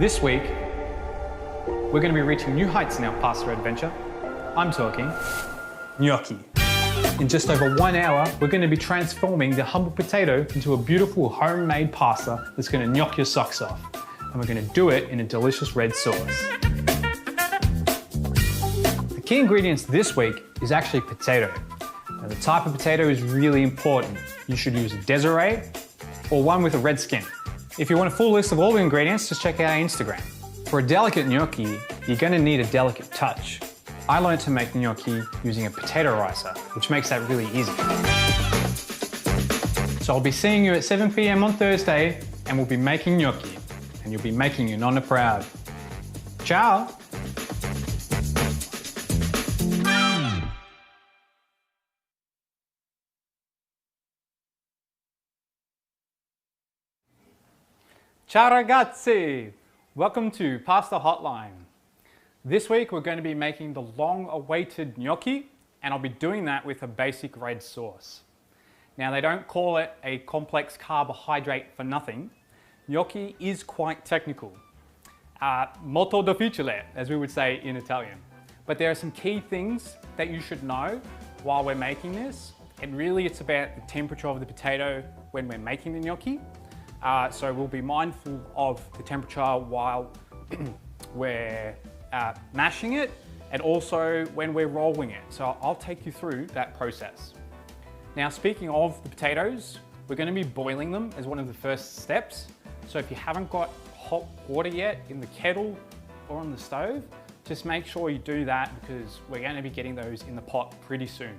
This week, we're going to be reaching new heights in our pasta adventure. I'm talking gnocchi. In just over 1 hour, we're going to be transforming the humble potato into a beautiful homemade pasta that's going to knock your socks off. And we're going to do it in a delicious red sauce. The key ingredients this week is actually potato. Now, the type of potato is really important. You should use a Desiree or one with a red skin. If you want a full list of all the ingredients, just check out our Instagram. For a delicate gnocchi, you're going to need a delicate touch. I learned to make gnocchi using a potato ricer, which makes that really easy. So I'll be seeing you at 7 p.m. on Thursday, and we'll be making gnocchi, and you'll be making your nonna proud. Ciao! Ciao ragazzi! Welcome to Pasta Hotline. This week we're going to be making the long-awaited gnocchi, and I'll be doing that with a basic red sauce. Now, they don't call it a complex carbohydrate for nothing. Gnocchi is quite technical. Molto difficile, as we would say in Italian. But there are some key things that you should know while we're making this, and really it's about the temperature of the potato when we're making the gnocchi. So we'll be mindful of the temperature while we're mashing it, and also when we're rolling it. So I'll take you through that process. Now, speaking of the potatoes, we're going to be boiling them as one of the first steps. So if you haven't got hot water yet in the kettle or on the stove, just make sure you do that because we're going to be getting those in the pot pretty soon.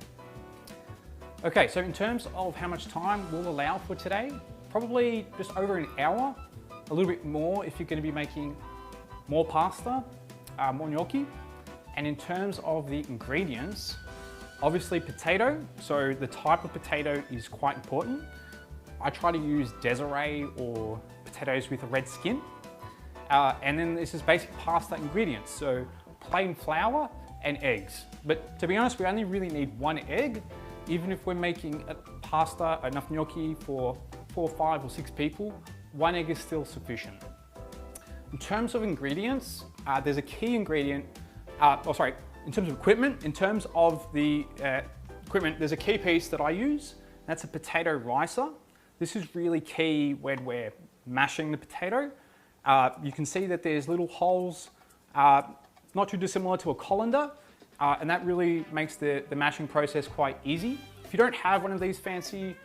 Okay, so in terms of how much time we'll allow for today, probably just over an hour, a little bit more if you're going to be making more pasta, more gnocchi. And in terms of the ingredients, obviously potato, so the type of potato is quite important. I try to use Desiree or potatoes with a red skin. And then this is basic pasta ingredients, so plain flour and eggs. But to be honest, we only really need 1 egg. Even if we're making a pasta, enough gnocchi for 4, 5 or 6 people, 1 egg is still sufficient. In terms of ingredients, there's a key ingredient, in terms of equipment, there's a key piece that I use. That's a potato ricer. This is really key when we're mashing the potato. You can see that there's little holes, not too dissimilar to a colander, and that really makes the mashing process quite easy. If you don't have one of these fancy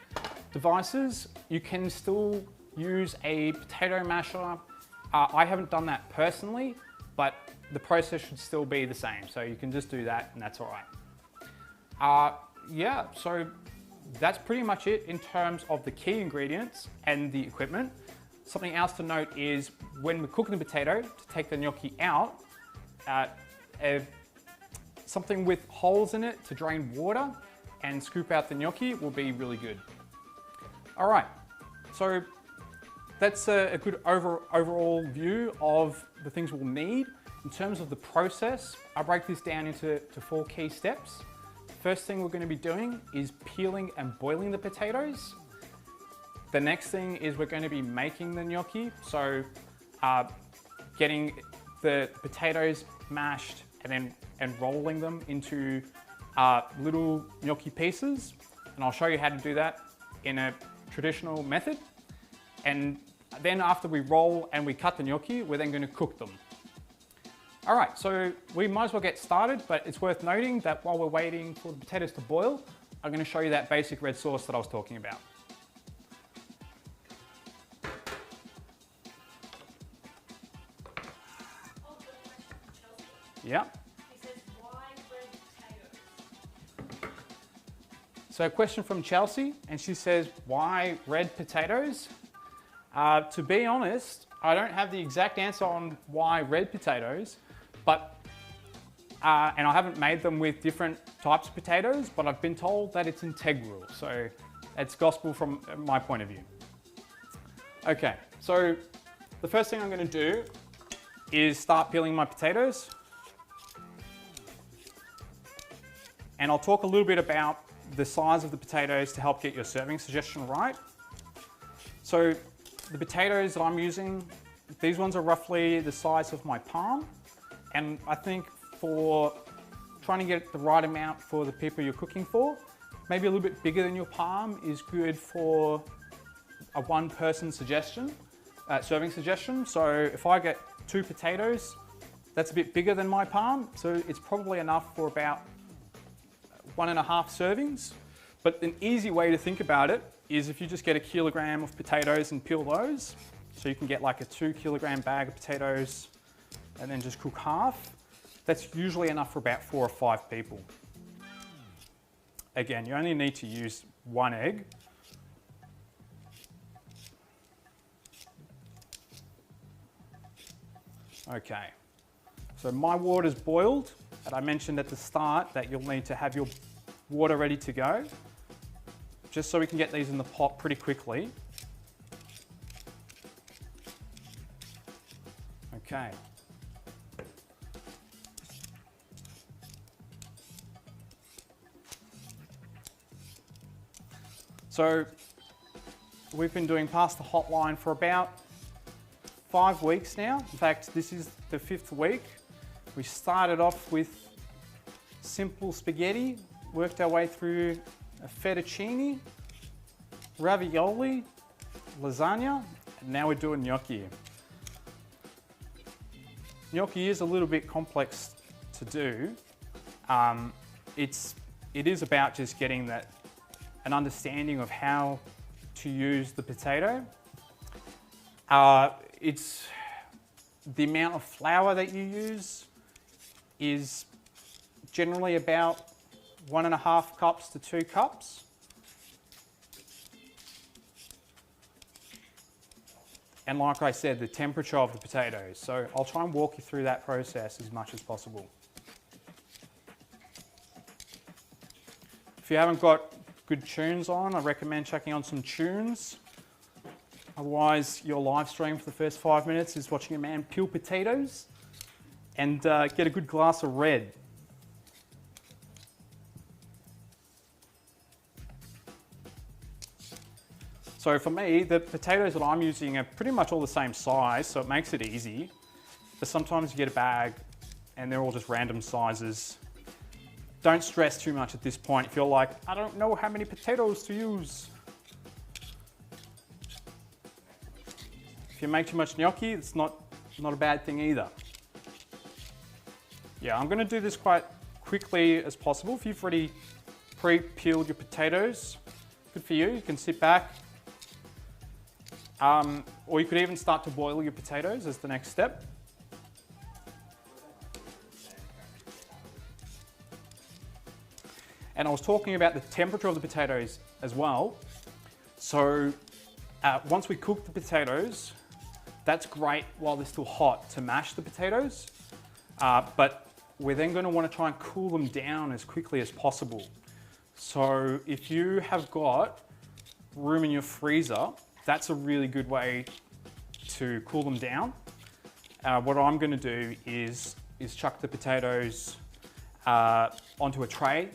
devices, you can still use a potato masher. I haven't done that personally, but the process should still be the same. So you can just do that and that's all right. Yeah, so that's pretty much it in terms of the key ingredients and the equipment. Something else to note is when we're cooking the potato, to take the gnocchi out, something with holes in it to drain water and scoop out the gnocchi will be really good. All right, so that's a good overall view of the things we'll need. In terms of the process, I break this down into 4 key steps. First thing we're going to be doing is peeling and boiling the potatoes. The next thing is we're going to be making the gnocchi, so getting the potatoes mashed and rolling them into little gnocchi pieces, and I'll show you how to do that in a traditional method. And then after we roll and we cut the gnocchi, we're then going to cook them. All right, so we might as well get started, but it's worth noting that while we're waiting for the potatoes to boil, I'm going to show you that basic red sauce that I was talking about. Yeah. He says, why red potatoes? So a question from Chelsea, and she says, why red potatoes? To be honest, I don't have the exact answer on why red potatoes, but, and I haven't made them with different types of potatoes, but I've been told that it's integral. So it's gospel from my point of view. Okay, so the first thing I'm going to do is start peeling my potatoes. And I'll talk a little bit about the size of the potatoes to help get your serving suggestion right. So the potatoes that I'm using these ones are roughly the size of my palm. And I think for trying to get the right amount for the people you're cooking for, maybe a little bit bigger than your palm is good for a one-person suggestion, serving suggestion. So if I get 2 potatoes, that's a bit bigger than my palm, so it's probably enough for about 1.5 servings. But an easy way to think about it is if you just get a kilogram of potatoes and peel those, so you can get like a 2 kilogram bag of potatoes and then just cook half. That's usually enough for about 4 or 5 people. Again, you only need to use 1 egg. Okay, so my water's boiled, and I mentioned at the start that you'll need to have your water ready to go, just so we can get these in the pot pretty quickly. Okay. So we've been doing Pasta Hotline for about 5 weeks now. In fact, this is the 5th week. We started off with simple spaghetti, worked our way through a fettuccine, ravioli, lasagna, and now we're doing gnocchi. Gnocchi is a little bit complex to do. It is about just getting an understanding of how to use the potato. It's the amount of flour that you use is generally about 1.5 cups to 2 cups. And like I said, the temperature of the potatoes. So I'll try and walk you through that process as much as possible. If you haven't got good tunes on, I recommend checking on some tunes. Otherwise, your live stream for the first 5 minutes is watching a man peel potatoes and get a good glass of red. So for me, the potatoes that I'm using are pretty much all the same size, so it makes it easy. But sometimes you get a bag and they're all just random sizes. Don't stress too much at this point if you're like, I don't know how many potatoes to use. If you make too much gnocchi, it's not a bad thing either. Yeah, I'm going to do this quite quickly as possible. If you've already pre-peeled your potatoes, good for you. You can sit back. Or you could even start to boil your potatoes as the next step. And I was talking about the temperature of the potatoes as well. So once we cook the potatoes, that's great while they're still hot to mash the potatoes. But we're then going to want to try and cool them down as quickly as possible. So if you have got room in your freezer, that's a really good way to cool them down. What I'm going to do is chuck the potatoes onto a tray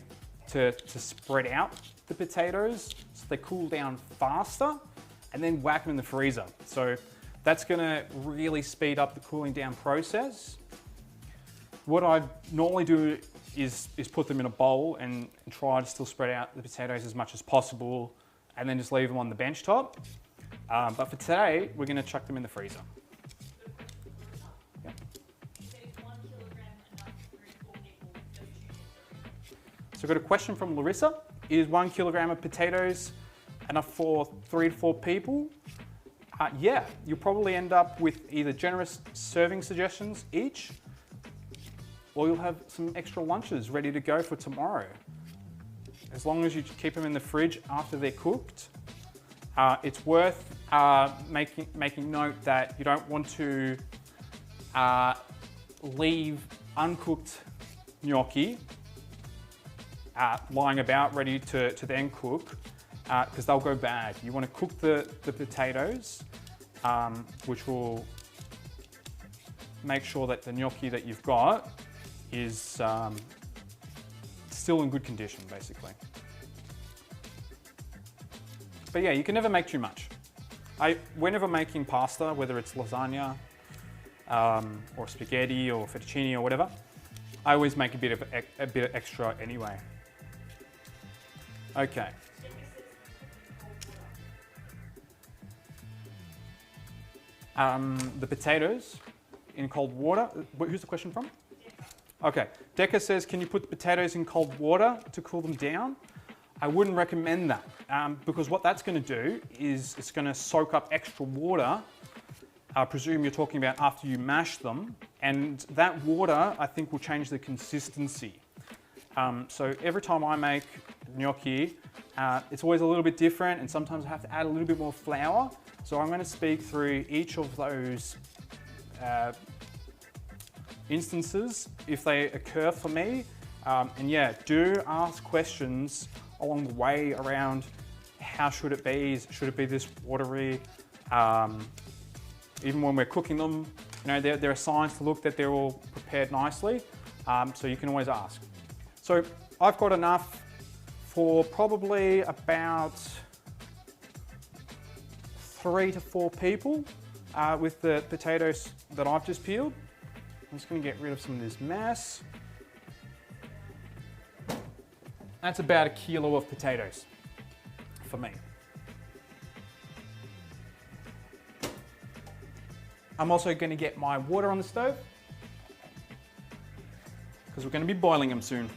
to spread out the potatoes so they cool down faster, and then whack them in the freezer. So that's going to really speed up the cooling down process. What I normally do is put them in a bowl and try to still spread out the potatoes as much as possible, and then just leave them on the bench top. But for today, we're going to chuck them in the freezer. Yep. So I've got a question from Larissa. Is 1 kilogram of potatoes enough for 3 to 4 people? Yeah, you'll probably end up with either generous serving suggestions each, or you'll have some extra lunches ready to go for tomorrow. As long as you keep them in the fridge after they're cooked. It's worth making note that you don't want to leave uncooked gnocchi lying about ready to then cook, because they'll go bad. You want to cook the potatoes, which will make sure that the gnocchi that you've got is still in good condition, basically. But yeah, you can never make too much. Whenever making pasta, whether it's lasagna, or spaghetti or fettuccine or whatever, I always make a bit of extra anyway. Okay. The potatoes in cold water. Who's the question from? Okay. Decca says, can you put the potatoes in cold water to cool them down? I wouldn't recommend that because what that's going to do is it's going to soak up extra water. I presume you're talking about after you mash them, and that water I think will change the consistency. So every time I make gnocchi, it's always a little bit different, and sometimes I have to add a little bit more flour. So I'm going to speak through each of those instances if they occur for me. And yeah, do ask questions along the way around how should it be? Should it be this watery? Even when we're cooking them, you know, there are signs to look that they're all prepared nicely. So you can always ask. So I've got enough for probably about 3 to 4 people with the potatoes that I've just peeled. I'm just going to get rid of some of this mess. That's about 1 kilo of potatoes for me. I'm also going to get my water on the stove because we're going to be boiling them soon.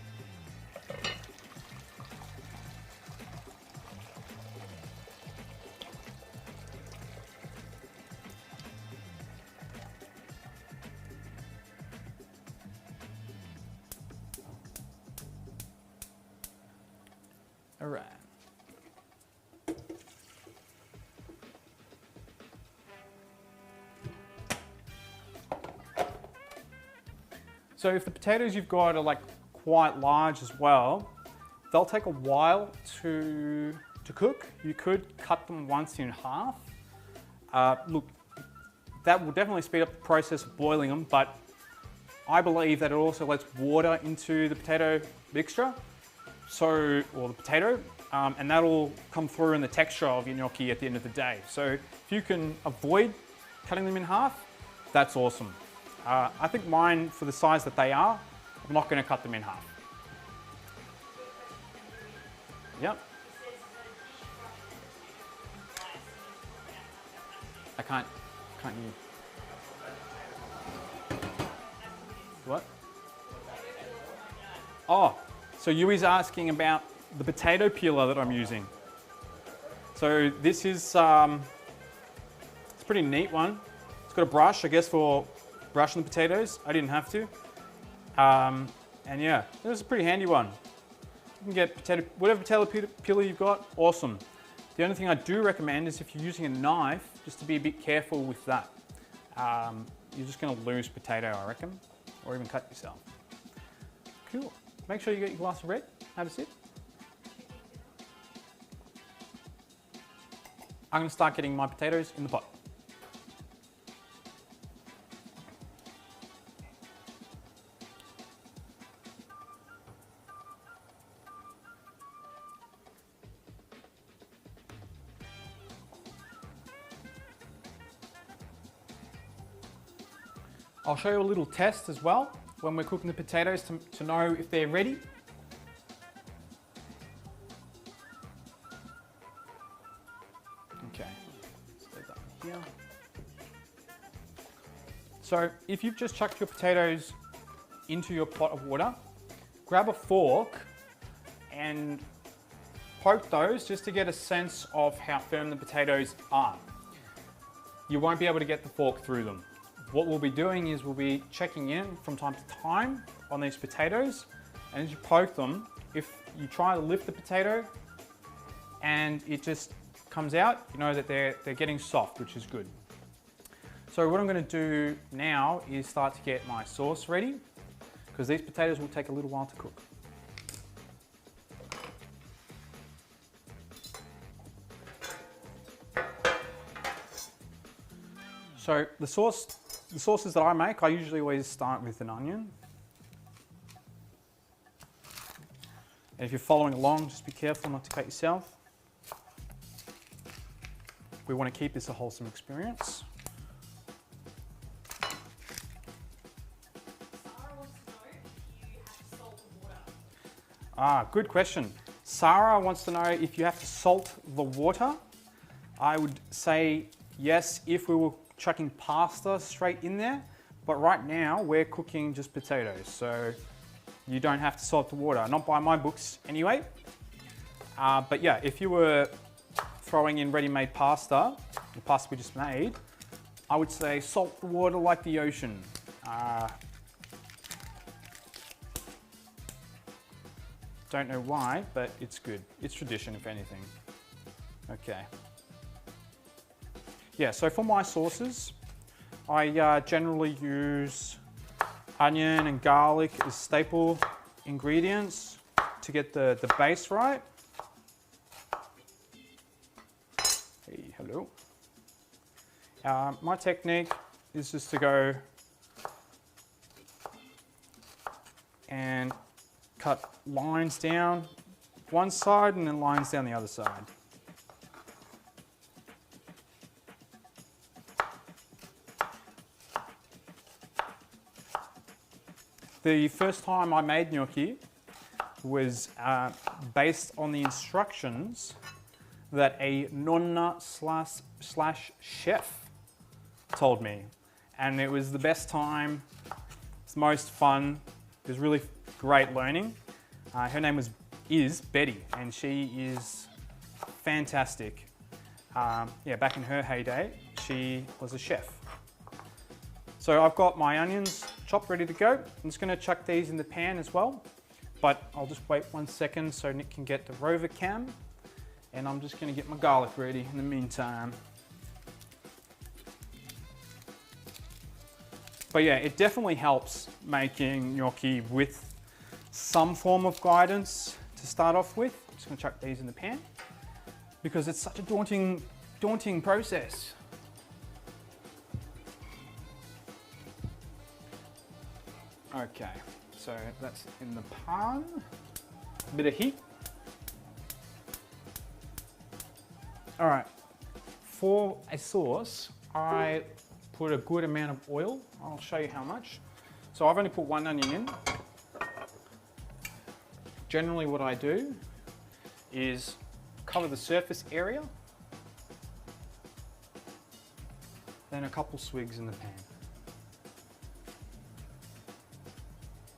All right. So if the potatoes you've got are like quite large as well, they'll take a while to cook. You could cut them once in half. Look, that will definitely speed up the process of boiling them, but I believe that it also lets water into the potato mixture, or the potato, and that'll come through in the texture of your gnocchi at the end of the day. So if you can avoid cutting them in half, that's awesome. I think mine, for the size that they are, I'm not going to cut them in half. Yep. I can't hear. What? Oh, so Yui's asking about the potato peeler that I'm using. So this is, it's a pretty neat one. It's got a brush, I guess, for brushing the potatoes. I didn't have to. And yeah, it was a pretty handy one. You can get whatever potato peeler you've got, awesome. The only thing I do recommend is if you're using a knife, just to be a bit careful with that. You're just going to lose potato, I reckon, or even cut yourself. Cool. Make sure you get your glass of red. Have a sip. I'm going to start getting my potatoes in the pot. I'll show you a little test as well when we're cooking the potatoes to know if they're ready. Okay, let's leave that here. So if you've just chucked your potatoes into your pot of water, grab a fork and poke those just to get a sense of how firm the potatoes are. You won't be able to get the fork through them. What we'll be doing is we'll be checking in from time to time on these potatoes, and as you poke them, if you try to lift the potato and it just comes out, you know that they're getting soft, which is good. So what I'm going to do now is start to get my sauce ready, because these potatoes will take a little while to cook. So the sauces that I make, I usually always start with an onion. And if you're following along, just be careful not to cut yourself. We want to keep this a wholesome experience. Good question. Sarah wants to know if you have to salt the water. I would say yes if we were chucking pasta straight in there, but right now we're cooking just potatoes, so you don't have to salt the water. Not by my books anyway. But yeah, if you were throwing in ready-made pasta, the pasta we just made, I would say salt the water like the ocean. Don't know why, but it's good. It's tradition, if anything. Okay. Yeah, so for my sauces, I generally use onion and garlic as staple ingredients to get the base right. Hey, hello. My technique is just to go and cut lines down one side and then lines down the other side. The first time I made gnocchi was based on the instructions that a nonna slash chef told me. And it was the best time, it's most fun, it was really great learning. Her name is Betty, and she is fantastic. Yeah, back in her heyday, she was a chef. So I've got my onions chopped, ready to go. I'm just gonna chuck these in the pan as well, but I'll just wait 1 second so Nick can get the rover cam, and I'm just gonna get my garlic ready in the meantime. But yeah, it definitely helps making gnocchi with some form of guidance to start off with. I'm just gonna chuck these in the pan because it's such a daunting process. Okay, so that's in the pan. A bit of heat. All right, for a sauce, I put a good amount of oil. I'll show you how much. So I've only put 1 onion in. Generally what I do is cover the surface area, then a couple swigs in the pan.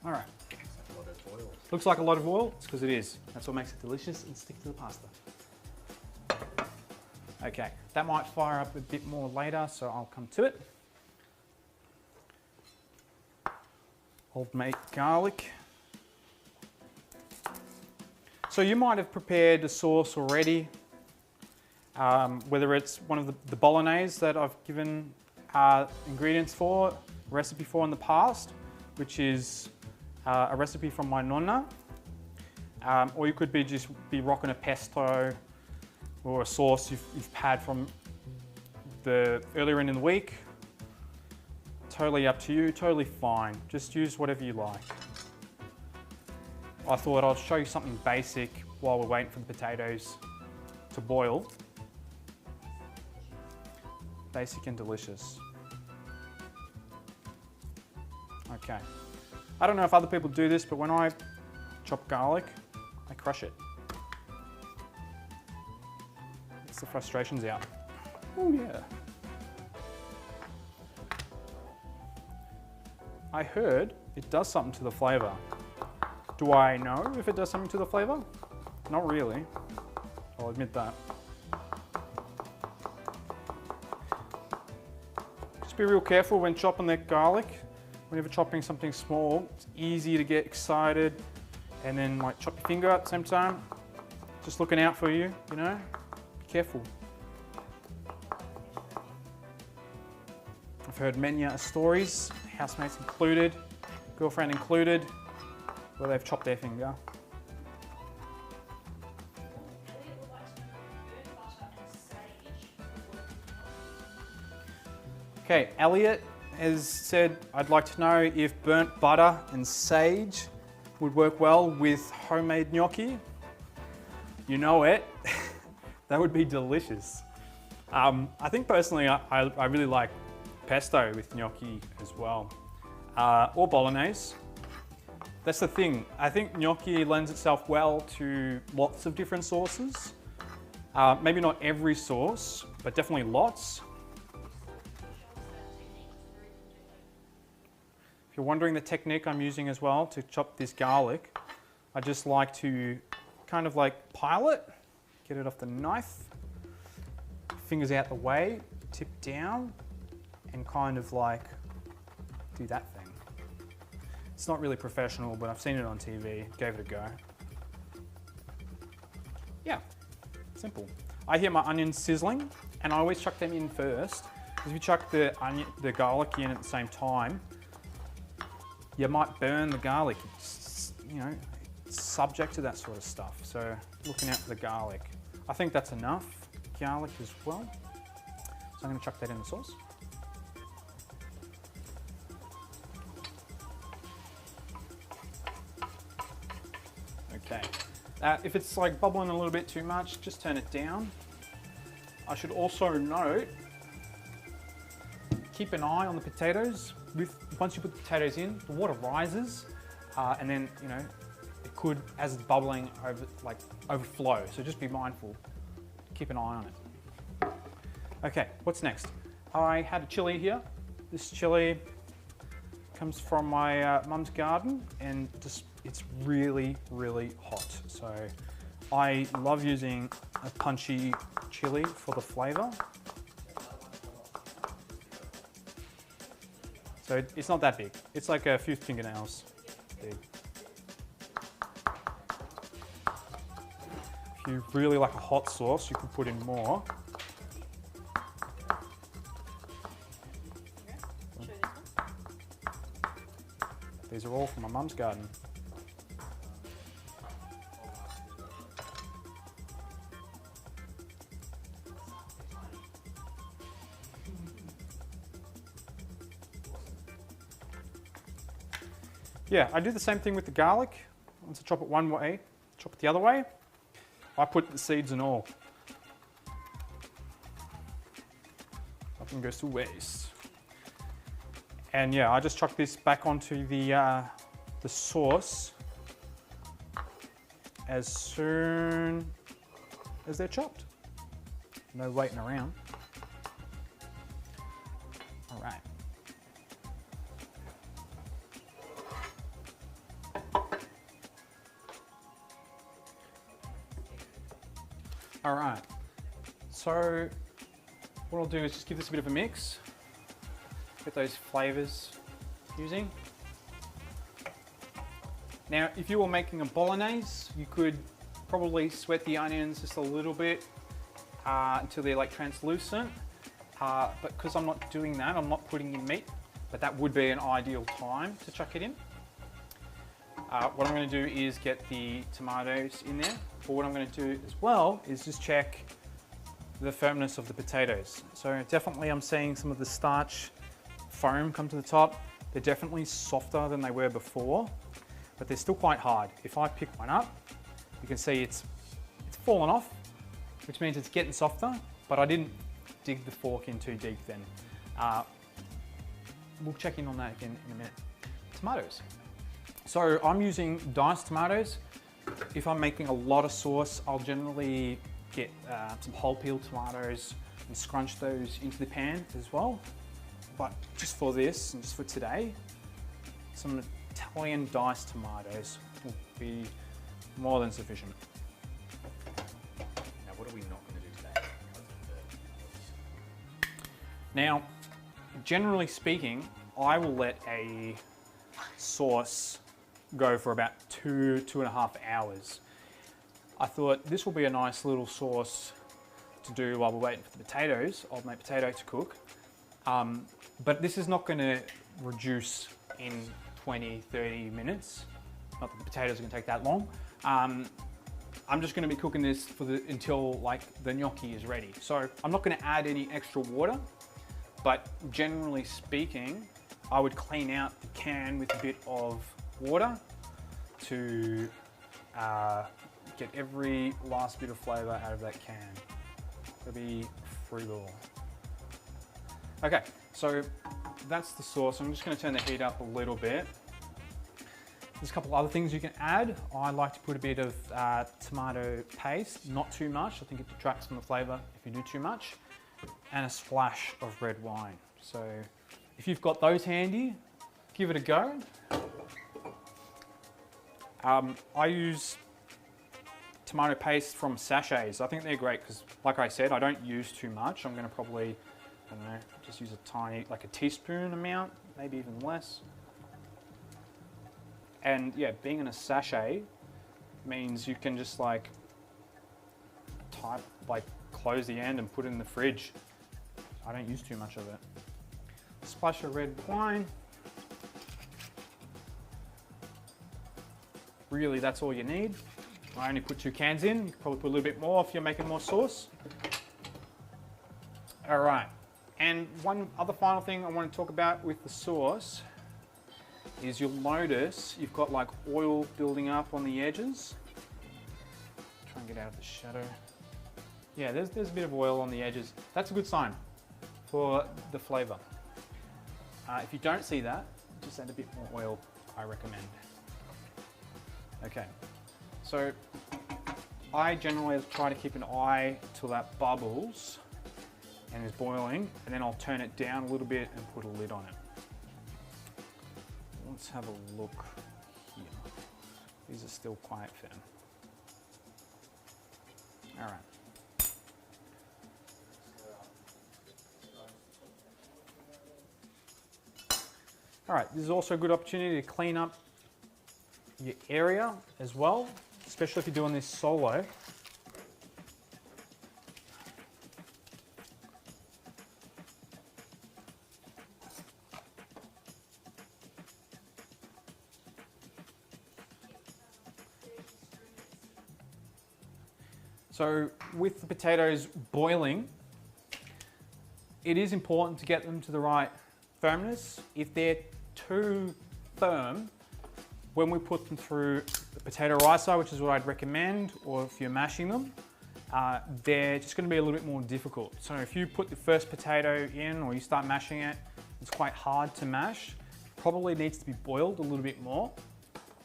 All right. Looks like a lot of oil. It's because it is. That's what makes it delicious and stick to the pasta. Okay, that might fire up a bit more later, so I'll come to it. I'll make garlic. So you might have prepared a sauce already, whether it's one of the bolognese that I've given ingredients for, recipe for in the past, which is a recipe from my nonna, or you could just be rocking a pesto or a sauce you've had from earlier in the week. Totally up to you, totally fine. Just use whatever you like. I thought I'll show you something basic while we're waiting for the potatoes to boil. Basic and delicious. Okay. I don't know if other people do this, but when I chop garlic, I crush it. Gets the frustrations out. Oh yeah. I heard it does something to the flavour. Do I know if it does something to the flavour? Not really. I'll admit that. Just be real careful when chopping that garlic. Whenever chopping something small, it's easy to get excited and then like chop your finger at the same time. Just looking out for you, you know? Be careful. I've heard many stories, housemates included, girlfriend included, where they've chopped their finger. Okay, Elliot has said, I'd like to know if burnt butter and sage would work well with homemade gnocchi. You know it. That would be delicious. I think personally, I really like pesto with gnocchi as well, or bolognese. That's the thing. I think gnocchi lends itself well to lots of different sauces. Maybe not every sauce, but definitely lots. If you're wondering the technique I'm using as well to chop this garlic, I just like to kind of like pile it, get it off the knife, fingers out the way, tip down, and kind of like do that thing. It's not really professional, but I've seen it on TV, gave it a go. Yeah, simple. I hear my onions sizzling, and I always chuck them in first, because if you chuck the garlic in at the same time, you might burn the garlic. It's, you know, it's subject to that sort of stuff, so looking out for the garlic. I think that's enough garlic as well, so I'm going to chuck that in the sauce. Okay, if it's like bubbling a little bit too much, just turn it down. I should also note, keep an eye on the potatoes. Once you put the potatoes in, the water rises, and then, you know, it could, as it's bubbling, overflow. So just be mindful. Keep an eye on it. Okay, what's next? I had a chili here. This chili comes from my mum's garden, and just it's really, really hot. So I love using a punchy chili for the flavor. So it's not that big. It's like a few fingernails big. If you really like a hot sauce, you could put in more. These are all from my mum's garden. Yeah, I do the same thing with the garlic. Once I chop it one way, chop it the other way. I put the seeds and all. Nothing goes to waste. And yeah, I just chuck this back onto the sauce as soon as they're chopped. No waiting around. All right. All right, so what I'll do is just give this a bit of a mix, get those flavors fusing. Now, if you were making a bolognese, you could probably sweat the onions just a little bit until they're like translucent, but because I'm not doing that, I'm not putting in meat, but that would be an ideal time to chuck it in. What I'm going to do is get the tomatoes in there, but what I'm going to do as well is just check the firmness of the potatoes. So definitely I'm seeing some of the starch foam come to the top. They're definitely softer than they were before, but they're still quite hard. If I pick one up, you can see it's fallen off, which means it's getting softer, but I didn't dig the fork in too deep then. We'll check in on that again in a minute. Tomatoes. So I'm using diced tomatoes. If I'm making a lot of sauce, I'll generally get some whole peeled tomatoes and scrunch those into the pan as well. But just for this and just for today, some Italian diced tomatoes will be more than sufficient. Now, what are we not going to do today? Now, generally speaking, I will let a sauce go for about 2.5 hours. I thought this will be a nice little sauce to do while we're waiting for the potatoes, old mate potato to cook. But this is not going to reduce in 20-30 minutes. Not that the potatoes are going to take that long. I'm just going to be cooking this until like the gnocchi is ready. So I'm not going to add any extra water, but generally speaking, I would clean out the can with a bit of water to get every last bit of flavour out of that can. It'll be frugal. Okay, so that's the sauce. I'm just going to turn the heat up a little bit. There's a couple other things you can add. I like to put a bit of tomato paste, not too much. I think it detracts from the flavor if you do too much. And a splash of red wine. So if you've got those handy, give it a go. I use tomato paste from sachets. I think they're great because, like I said, I don't use too much. I'm going to probably, I don't know, just use a tiny, like a teaspoon amount, maybe even less. And yeah, being in a sachet means you can just like close the end and put it in the fridge. I don't use too much of it. Splash of red wine. Really, that's all you need. I only put 2 cans in. You could probably put a little bit more if you're making more sauce. All right, and one other final thing I want to talk about with the sauce is you'll notice you've got like oil building up on the edges. Try and get out of the shadow. Yeah, there's a bit of oil on the edges. That's a good sign for the flavor. If you don't see that, just add a bit more oil, I recommend. Okay, so I generally try to keep an eye till that bubbles and is boiling, and then I'll turn it down a little bit and put a lid on it. Let's have a look here. These are still quite firm. All right. All right, this is also a good opportunity to clean up your area as well, especially if you're doing this solo. So with the potatoes boiling, it is important to get them to the right firmness. If they're too firm, when we put them through the potato ricer, which is what I'd recommend, or if you're mashing them, they're just going to be a little bit more difficult. So if you put the first potato in or you start mashing it, it's quite hard to mash. Probably needs to be boiled a little bit more.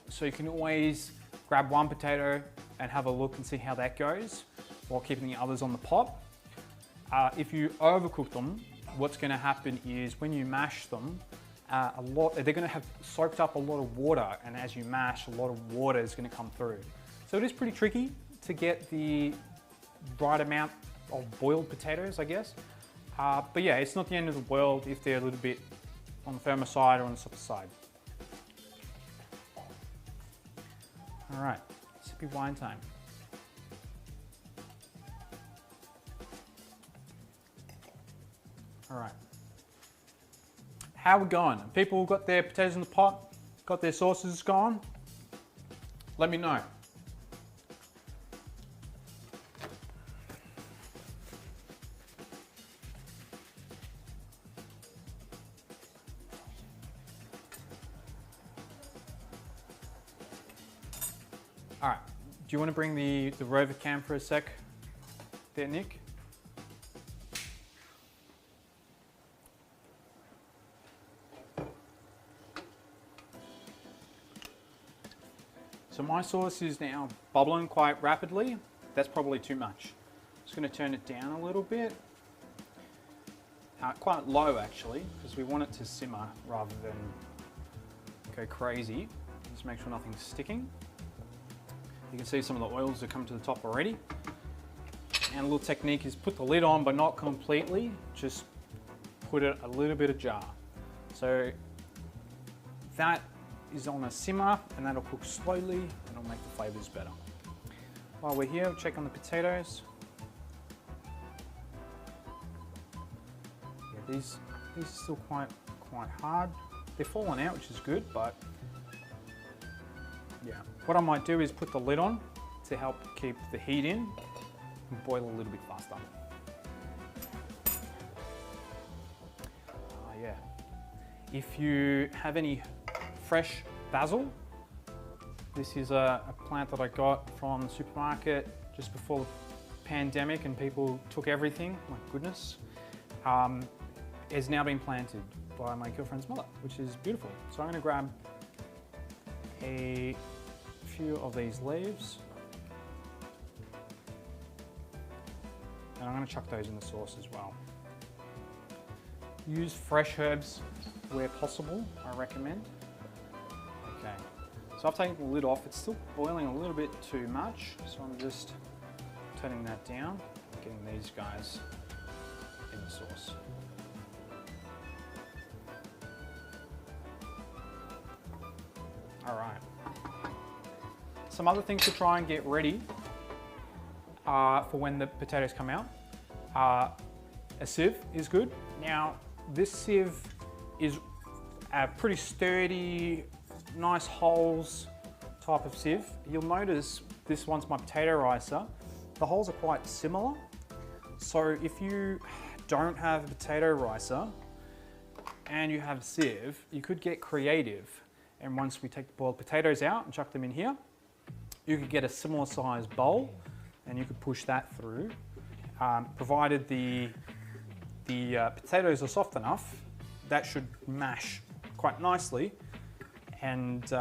So you can always grab one potato and have a look and see how that goes while keeping the others on the pot. If you overcook them, what's going to happen is when you mash them, they're going to have soaked up a lot of water, and as you mash, a lot of water is going to come through. So it is pretty tricky to get the right amount of boiled potatoes, I guess. But yeah, it's not the end of the world if they're a little bit on the firmer side or on the softer side. All right, sippy wine time. All right. How are we going? People got their potatoes in the pot, got their sauces going? Let me know. All right, do you want to bring the rover cam for a sec there, Nick? So my sauce is now bubbling quite rapidly. That's probably too much. Just going to turn it down a little bit. Quite low actually, because we want it to simmer rather than go crazy. Just make sure nothing's sticking. You can see some of the oils have come to the top already. And a little technique is put the lid on, but not completely. Just put it a little bit ajar. So that is on a simmer, and that'll cook slowly and it'll make the flavors better. While we're here, we'll check on the potatoes. Yeah, these are still quite hard. They're falling out, which is good, but yeah. What I might do is put the lid on to help keep the heat in and boil a little bit faster. Yeah. If you have any fresh basil. This is a plant that I got from the supermarket just before the pandemic and people took everything, my goodness. It's now been planted by my girlfriend's mother, which is beautiful. So I'm going to grab a few of these leaves. And I'm going to chuck those in the sauce as well. Use fresh herbs where possible, I recommend. Okay, so I've taken the lid off. It's still boiling a little bit too much, so I'm just turning that down, getting these guys in the sauce. All right. Some other things to try and get ready for when the potatoes come out. A sieve is good. Now, this sieve is a pretty sturdy, nice holes type of sieve. You'll notice this one's my potato ricer. The holes are quite similar. So if you don't have a potato ricer and you have a sieve, you could get creative. And once we take the boiled potatoes out and chuck them in here, you could get a similar size bowl and you could push that through. Provided the potatoes are soft enough, that should mash quite nicely and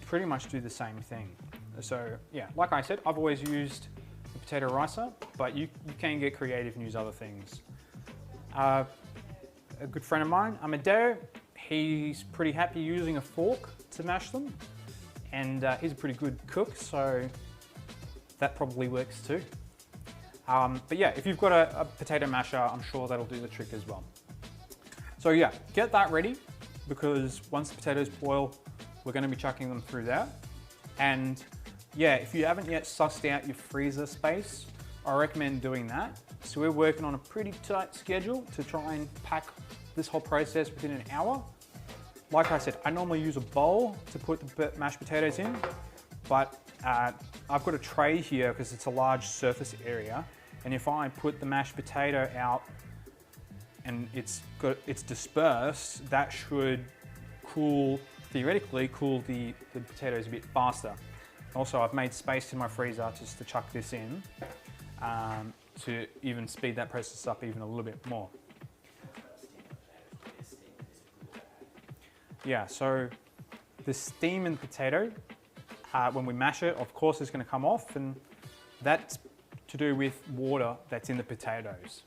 pretty much do the same thing. So yeah, like I said, I've always used the potato ricer, but you can get creative and use other things. A good friend of mine, Amadeo, he's pretty happy using a fork to mash them, and he's a pretty good cook, so that probably works too. But yeah, if you've got a potato masher, I'm sure that'll do the trick as well. So yeah, get that ready, because once the potatoes boil, we're going to be chucking them through there. And yeah, if you haven't yet sussed out your freezer space, I recommend doing that. So we're working on a pretty tight schedule to try and pack this whole process within an hour. Like I said, I normally use a bowl to put the mashed potatoes in, but I've got a tray here because it's a large surface area. And if I put the mashed potato out and it's dispersed, that should theoretically cool the potatoes a bit faster. Also, I've made space in my freezer just to chuck this in to even speed that process up even a little bit more. Yeah, so the steam in the potato, when we mash it, of course, is going to come off, and that's to do with water that's in the potatoes.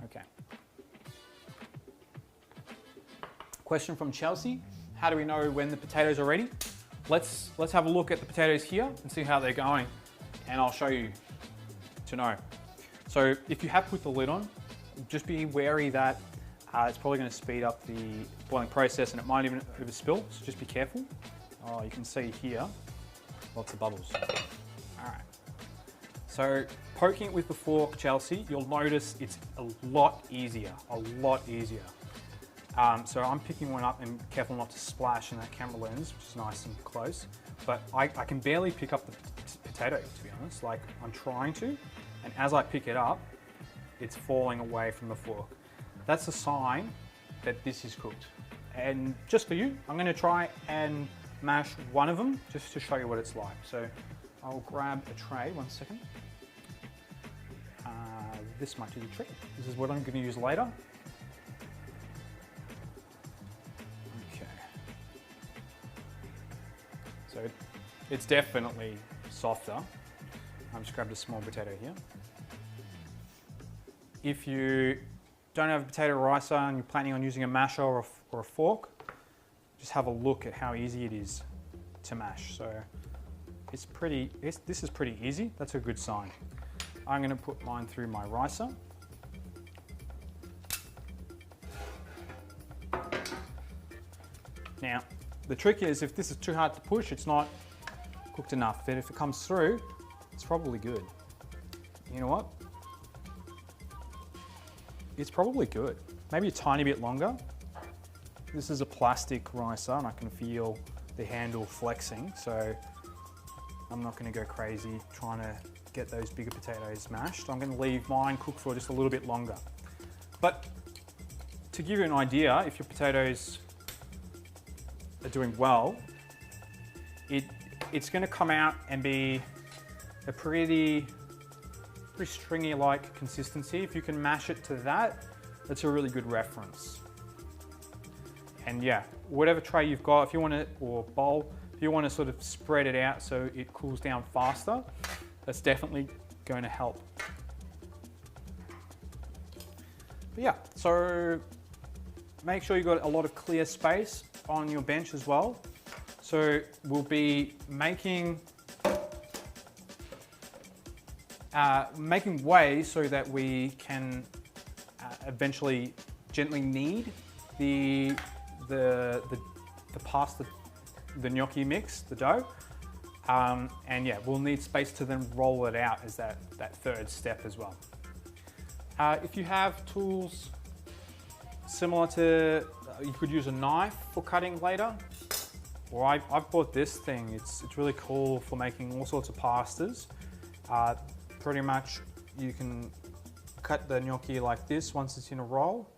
Okay. Question from Chelsea. How do we know when the potatoes are ready? Let's have a look at the potatoes here and see how they're going, and I'll show you to know. So if you have put the lid on, just be wary that it's probably going to speed up the boiling process and it might even overspill, so just be careful. Oh, you can see here, lots of bubbles. All right. So poking it with the fork, Chelsea, you'll notice it's a lot easier, So I'm picking one up and careful not to splash in that camera lens, which is nice and close. But I can barely pick up the potato, to be honest. Like, I'm trying to, and as I pick it up, it's falling away from the fork. That's a sign that this is cooked. And just for you, I'm gonna try and mash one of them just to show you what it's like. So I'll grab a tray, 1 second. This might do the trick. This is what I'm gonna use later. Okay. So it's definitely softer. I've just grabbed a small potato here. If you don't have a potato ricer and you're planning on using a masher or a fork, just have a look at how easy it is to mash. So this is pretty easy. That's a good sign. I'm going to put mine through my ricer. Now, the trick is if this is too hard to push, it's not cooked enough. But if it comes through, it's probably good. You know what? It's probably good. Maybe a tiny bit longer. This is a plastic ricer and I can feel the handle flexing, so I'm not going to go crazy trying to get those bigger potatoes mashed. I'm going to leave mine cook for just a little bit longer. But to give you an idea, if your potatoes are doing well, it's going to come out and be a pretty stringy-like consistency. If you can mash it to that, that's a really good reference. And yeah, whatever tray you've got, if you want to, or bowl, if you want to sort of spread it out so it cools down faster, that's definitely going to help. But yeah, so make sure you've got a lot of clear space on your bench as well. So we'll be making way so that we can eventually gently knead the pasta, the gnocchi mix, the dough. And yeah, we'll need space to then roll it out as that third step as well. If you have tools similar to, you could use a knife for cutting later. Or I've bought this thing. It's really cool for making all sorts of pastas. Pretty much you can cut the gnocchi like this once it's in a roll,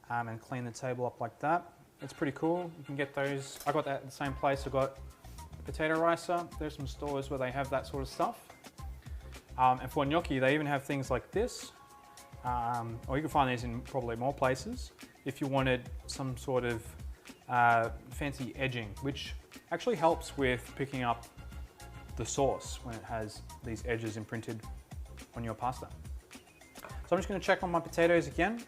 and clean the table up like that. It's pretty cool. You can get those. I got that at the same place. I got a potato ricer. There's some stores where they have that sort of stuff. And for gnocchi, they even have things like this. Or you can find these in probably more places if you wanted some sort of fancy edging, which actually helps with picking up the sauce when it has these edges imprinted on your pasta. So I'm just going to check on my potatoes again.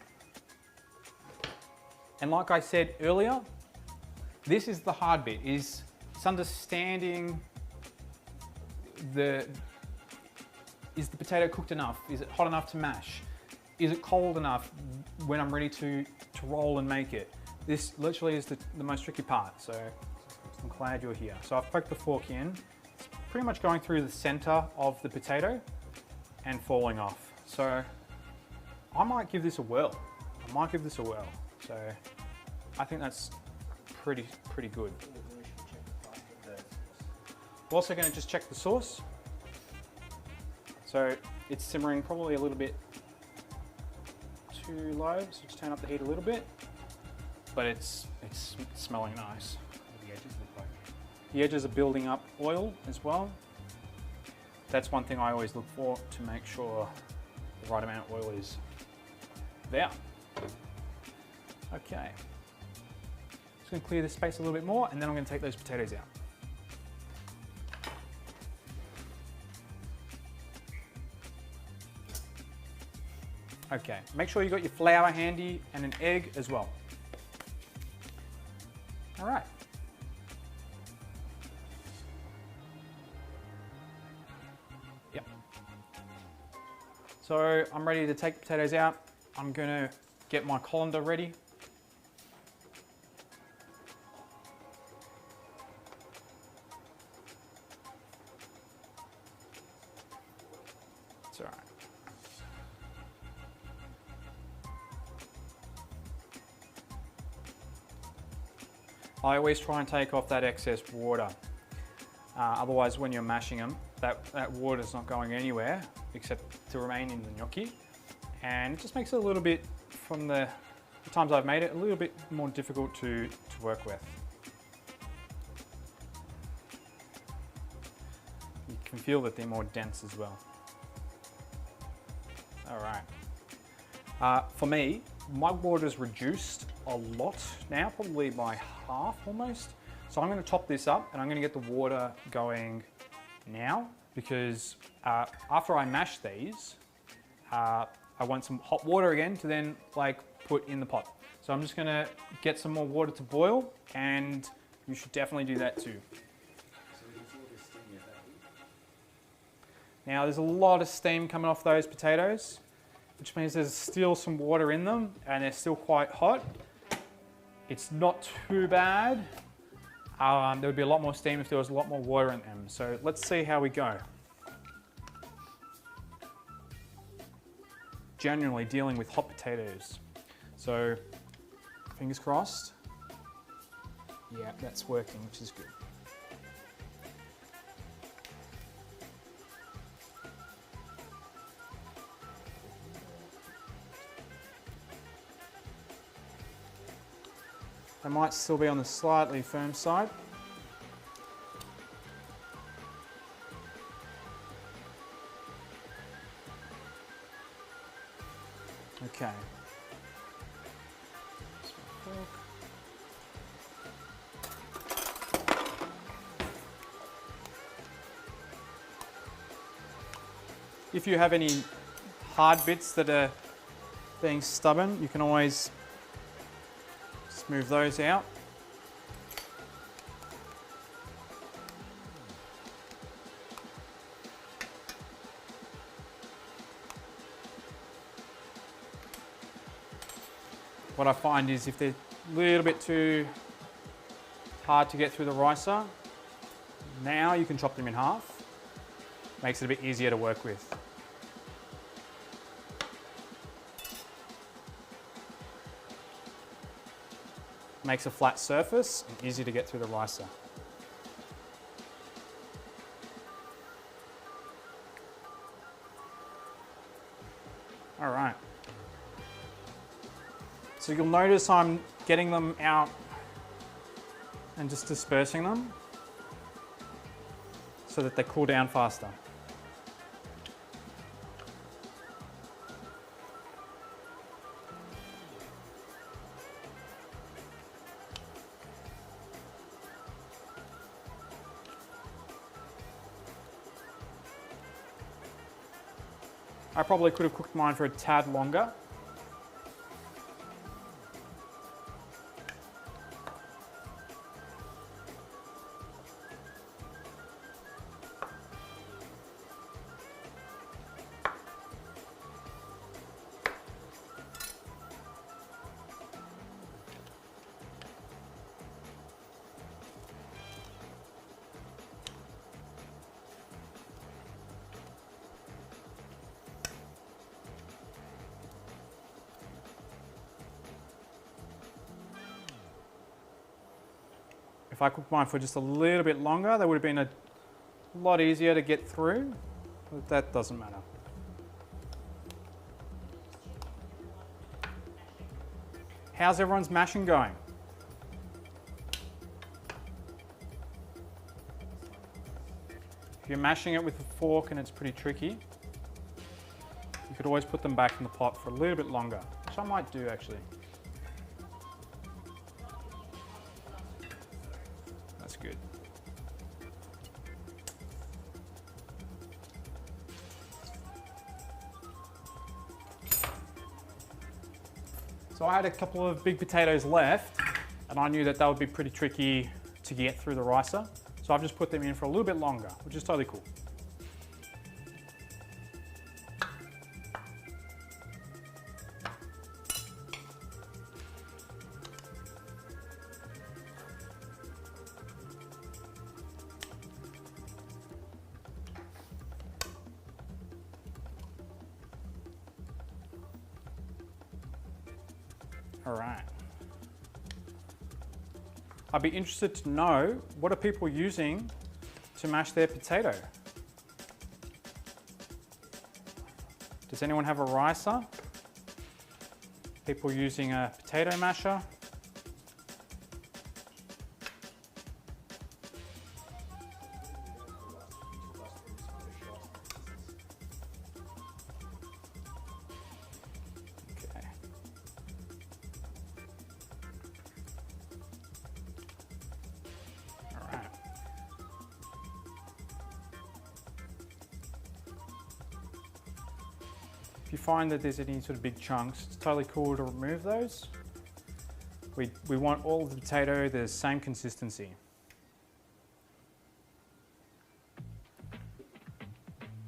And like I said earlier, this is the hard bit, is understanding is the potato cooked enough? Is it hot enough to mash? Is it cold enough when I'm ready to roll and make it? This literally is the most tricky part, so I'm glad you're here. So I've poked the fork in. It's pretty much going through the center of the potato and falling off. So I might give this a whirl. So I think that's pretty good. We're also going to just check the sauce. So it's simmering probably a little bit too low, so just turn up the heat a little bit. But it's smelling nice. What do the edges look like? The edges are building up oil as well. That's one thing I always look for to make sure the right amount of oil is there. Okay. Just going to clear this space a little bit more, and then I'm going to take those potatoes out. Okay, make sure you got your flour handy and an egg as well. All right. Yep. So I'm ready to take the potatoes out. I'm gonna get my colander ready. It's all right. I always try and take off that excess water. Otherwise, when you're mashing them, that water's not going anywhere except to remain in the gnocchi. And it just makes it a little bit, from the times I've made it, a little bit more difficult to work with. You can feel that they're more dense as well. All right. For me, my water's reduced a lot now, probably by half almost. So I'm going to top this up and I'm going to get the water going now, because after I mash these, I want some hot water again to then put in the pot. So I'm just going to get some more water to boil, and you should definitely do that too. Now there's a lot of steam coming off those potatoes, which means there's still some water in them and they're still quite hot. It's not too bad. There would be a lot more steam if there was a lot more water in them. So let's see how we go. Generally dealing with hot potatoes. So fingers crossed. Yeah, that's working, which is good. They might still be on the slightly firm side. Okay. If you have any hard bits that are being stubborn, you can always smooth those out. What I find is if they're a little bit too hard to get through the ricer, now you can chop them in half. Makes it a bit easier to work with. Makes a flat surface and easy to get through the ricer. All right. So you'll notice I'm getting them out and just dispersing them so that they cool down faster. I probably could have cooked mine for a tad longer. If I cooked mine for just a little bit longer, that would have been a lot easier to get through, but that doesn't matter. How's everyone's mashing going? If you're mashing it with a fork and it's pretty tricky, you could always put them back in the pot for a little bit longer, which I might do actually. That's good. So I had a couple of big potatoes left, and I knew that would be pretty tricky to get through the ricer. So I've just put them in for a little bit longer, which is totally cool. All right. I'd be interested to know, what are people using to mash their potato? Does anyone have a ricer? People using a potato masher? If you find that there's any sort of big chunks, it's totally cool to remove those. We want all of the potato the same consistency.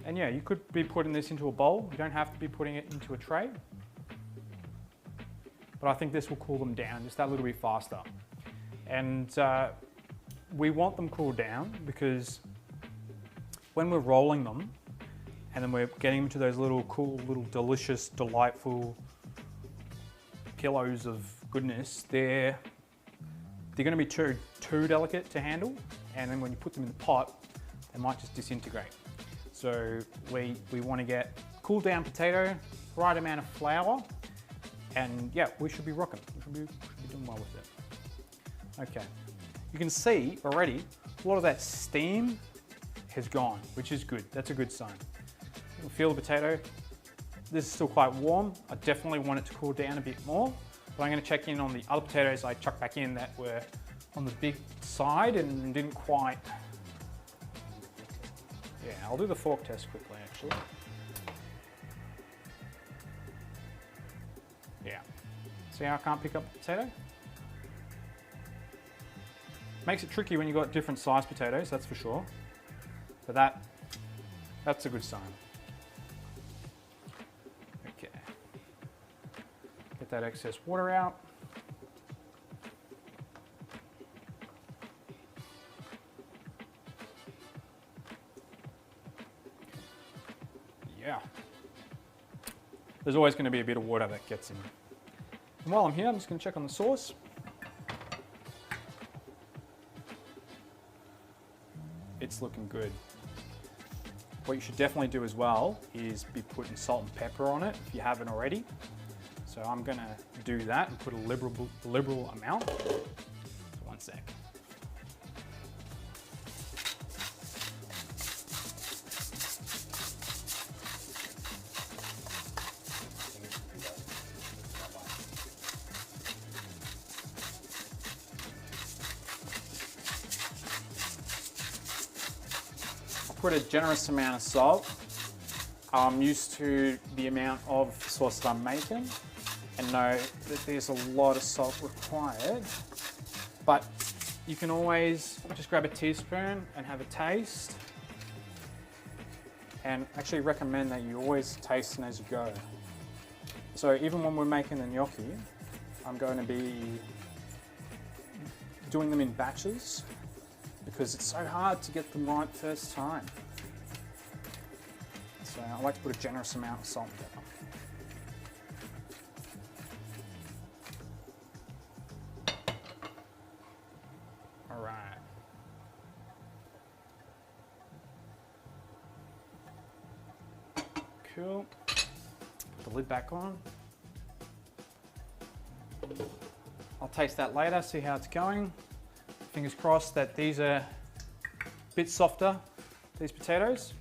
And yeah, you could be putting this into a bowl. You don't have to be putting it into a tray. But I think this will cool them down just that little bit faster. And we want them cooled down because when we're rolling them, and then we're getting them to those little cool, little delicious, delightful kilos of goodness, they're going to be too delicate to handle. And then when you put them in the pot, they might just disintegrate. So we want to get cooled down potato, right amount of flour, and yeah, we should be rocking. We should be doing well with it. Okay, you can see already a lot of that steam has gone, which is good. That's a good sign. You can feel the potato. This is still quite warm. I definitely want it to cool down a bit more, but I'm going to check in on the other potatoes I chucked back in that were on the big side and didn't quite. Yeah, I'll do the fork test quickly actually. Yeah. See how I can't pick up the potato? Makes it tricky when you've got different sized potatoes, that's for sure. But that's a good sign. Okay. Get that excess water out. Yeah. There's always going to be a bit of water that gets in. And while I'm here, I'm just going to check on the sauce. It's looking good. What you should definitely do as well is be putting salt and pepper on it if you haven't already. So I'm going to do that and put a liberal amount. So 1 sec. Put a generous amount of salt. I'm used to the amount of sauce that I'm making and know that there's a lot of salt required, but you can always just grab a teaspoon and have a taste, and actually recommend that you always taste as you go. So even when we're making the gnocchi, I'm going to be doing them in batches, because it's so hard to get them right first time. So I like to put a generous amount of salt and pepper. All right. Cool. Put the lid back on. I'll taste that later, see how it's going. Fingers crossed that these are a bit softer, these potatoes.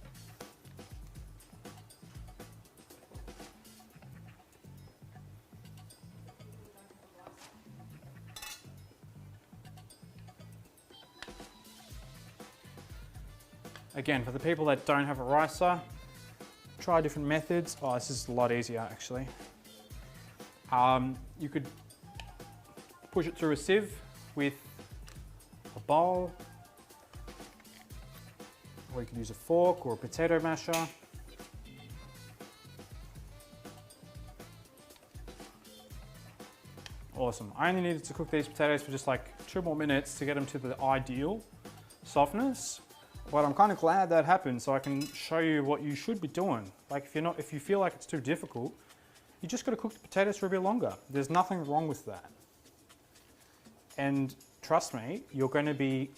Again, for the people that don't have a ricer, try different methods. Oh, this is a lot easier actually. You could push it through a sieve with a bowl, or you could use a fork or a potato masher. Awesome. I only needed to cook these potatoes for just like 2 more minutes to get them to the ideal softness. But I'm kind of glad that happened, so I can show you what you should be doing. Like if you feel like it's too difficult, you just got to cook the potatoes for a bit longer. There's nothing wrong with that. And trust me, you're going to be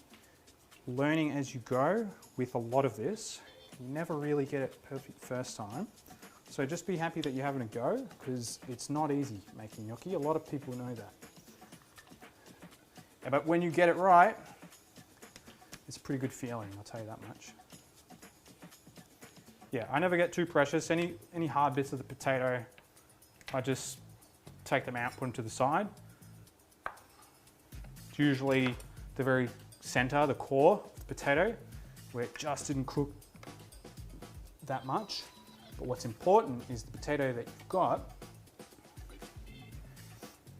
learning as you go with a lot of this. You never really get it perfect first time. So just be happy that you're having a go, because it's not easy making gnocchi. A lot of people know that. Yeah, but when you get it right, it's a pretty good feeling, I'll tell you that much. Yeah, I never get too precious. Any hard bits of the potato, I just take them out, put them to the side. It's usually the very center, the core of the potato, where it just didn't cook that much. But what's important is the potato that you've got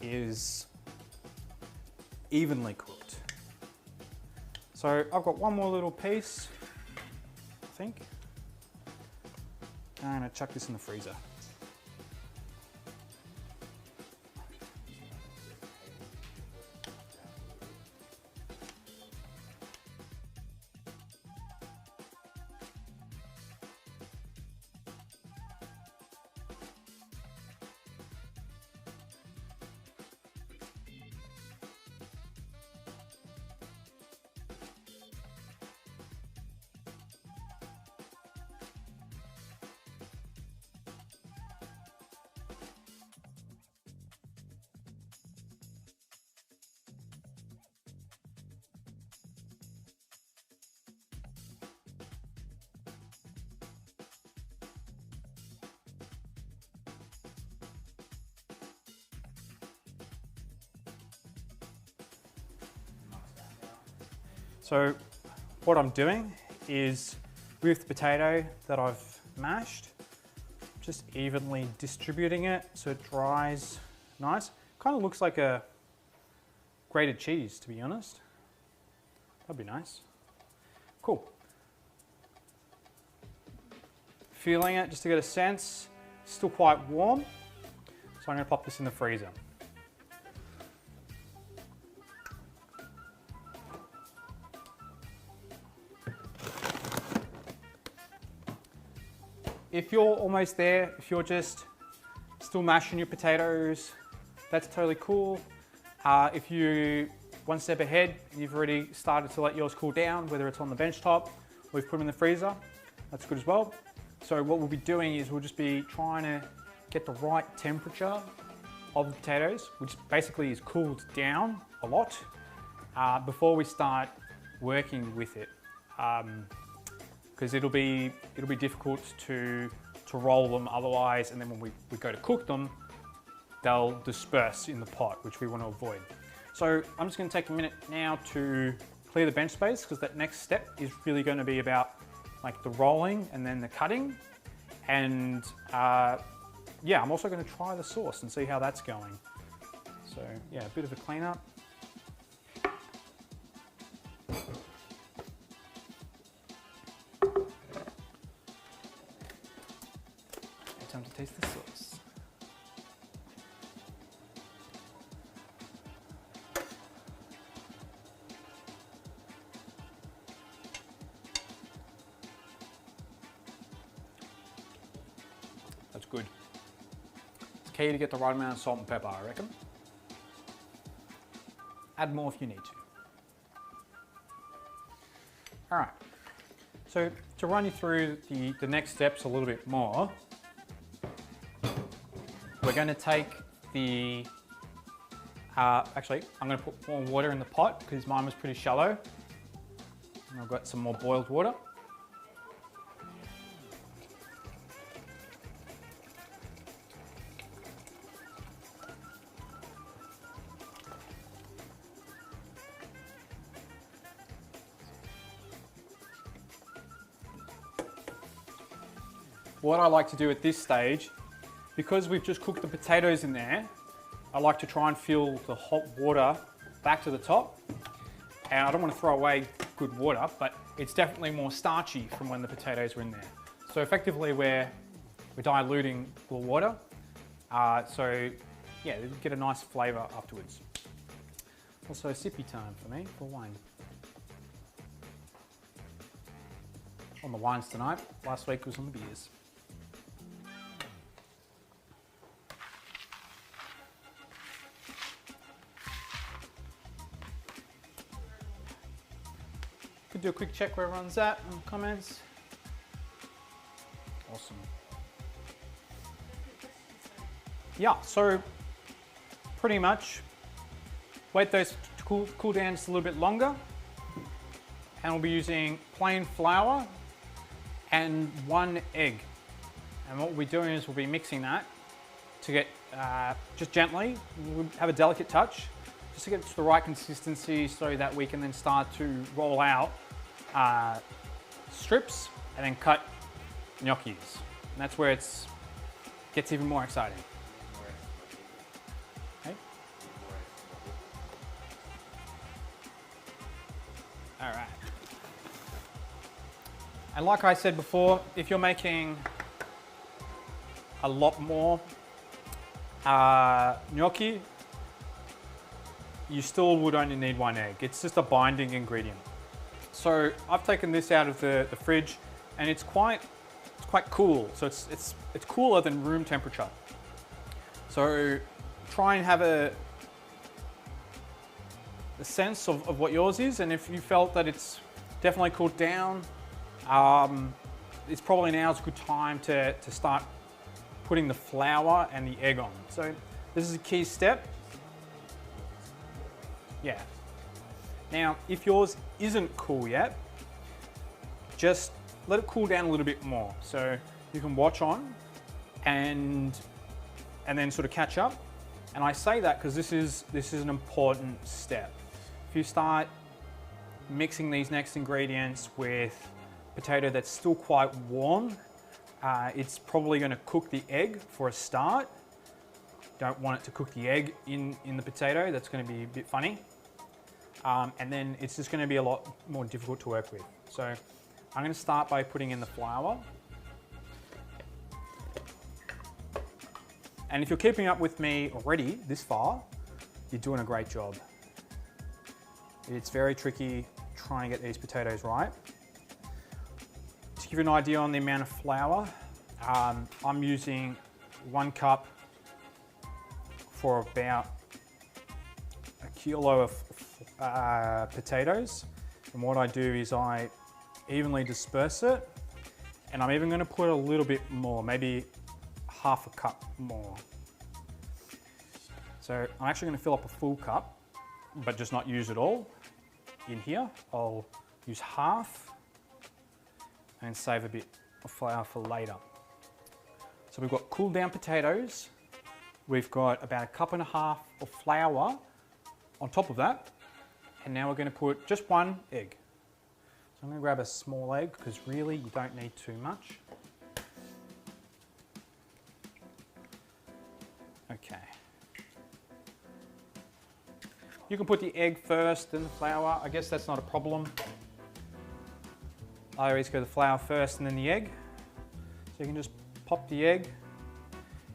is evenly cooked. So I've got one more little piece, I think. I'm gonna chuck this in the freezer. So what I'm doing is, with the potato that I've mashed, just evenly distributing it so it dries nice. Kind of looks like a grated cheese, to be honest. That'd be nice. Cool. Feeling it just to get a sense. Still quite warm. So I'm going to pop this in the freezer. If you're almost there, if you're just still mashing your potatoes, that's totally cool. If you one step ahead and you've already started to let yours cool down, whether it's on the bench top or you've put them in the freezer, that's good as well. So what we'll be doing is we'll just be trying to get the right temperature of the potatoes, which basically is cooled down a lot before we start working with it. Because it'll be difficult to roll them otherwise, and then when we go to cook them, they'll disperse in the pot, which we want to avoid. So I'm just going to take a minute now to clear the bench space, because that next step is really going to be about like the rolling and then the cutting. And yeah, I'm also going to try the sauce and see how that's going. So yeah, a bit of a cleanup. Time to taste the sauce. That's good. It's key to get the right amount of salt and pepper, I reckon. Add more if you need to. All right, so to run you through the next steps a little bit more, we're going to take the, actually, I'm going to put more water in the pot because mine was pretty shallow. And I've got some more boiled water. What I like to do at this stage, because we've just cooked the potatoes in there, I like to try and fill the hot water back to the top. And I don't want to throw away good water, but it's definitely more starchy from when the potatoes were in there. So effectively we're diluting the water. So yeah, you get a nice flavour afterwards. Also sippy time for me, for wine. On the wines tonight, last week was on the beers. Could do a quick check where everyone's at in the comments. Awesome. Yeah, so pretty much wait those to cool down just a little bit longer. And we'll be using plain flour and 1 egg. And what we'll be doing is we'll be mixing that to get, just gently, we'll have a delicate touch, just to get it to the right consistency so that we can then start to roll out strips and then cut gnocchis. And that's where it gets even more exciting. Okay. All right. And like I said before, if you're making a lot more gnocchi, you still would only need 1 egg. It's just a binding ingredient. So I've taken this out of the fridge, and it's quite cool. So it's cooler than room temperature. So try and have a sense of what yours is, and if you felt that it's definitely cooled down, it's probably now's a good time to start putting the flour and the egg on. So this is a key step. Yeah. Now, if yours isn't cool yet, just let it cool down a little bit more. So you can watch on and then sort of catch up. And I say that because this is an important step. If you start mixing these next ingredients with potato that's still quite warm, it's probably going to cook the egg for a start. don't want it to cook the egg in the potato. That's going to be a bit funny. And then it's just going to be a lot more difficult to work with. So I'm going to start by putting in the flour. And if you're keeping up with me already this far, you're doing a great job. It's very tricky trying to get these potatoes right. To give you an idea on the amount of flour, I'm using 1 cup for about a kilo of potatoes. And what I do is I evenly disperse it, and I'm even going to put a little bit more, maybe half a cup more. So I'm actually going to fill up a full cup, but just not use it all in here. I'll use half and save a bit of flour for later. So we've got cooled down potatoes. We've got about 1.5 cups of flour on top of that. And now we're going to put just 1 egg. So I'm going to grab a small egg because really you don't need too much. Okay. You can put the egg first, then the flour. I guess that's not a problem. I always go the flour first and then the egg. So you can just pop the egg.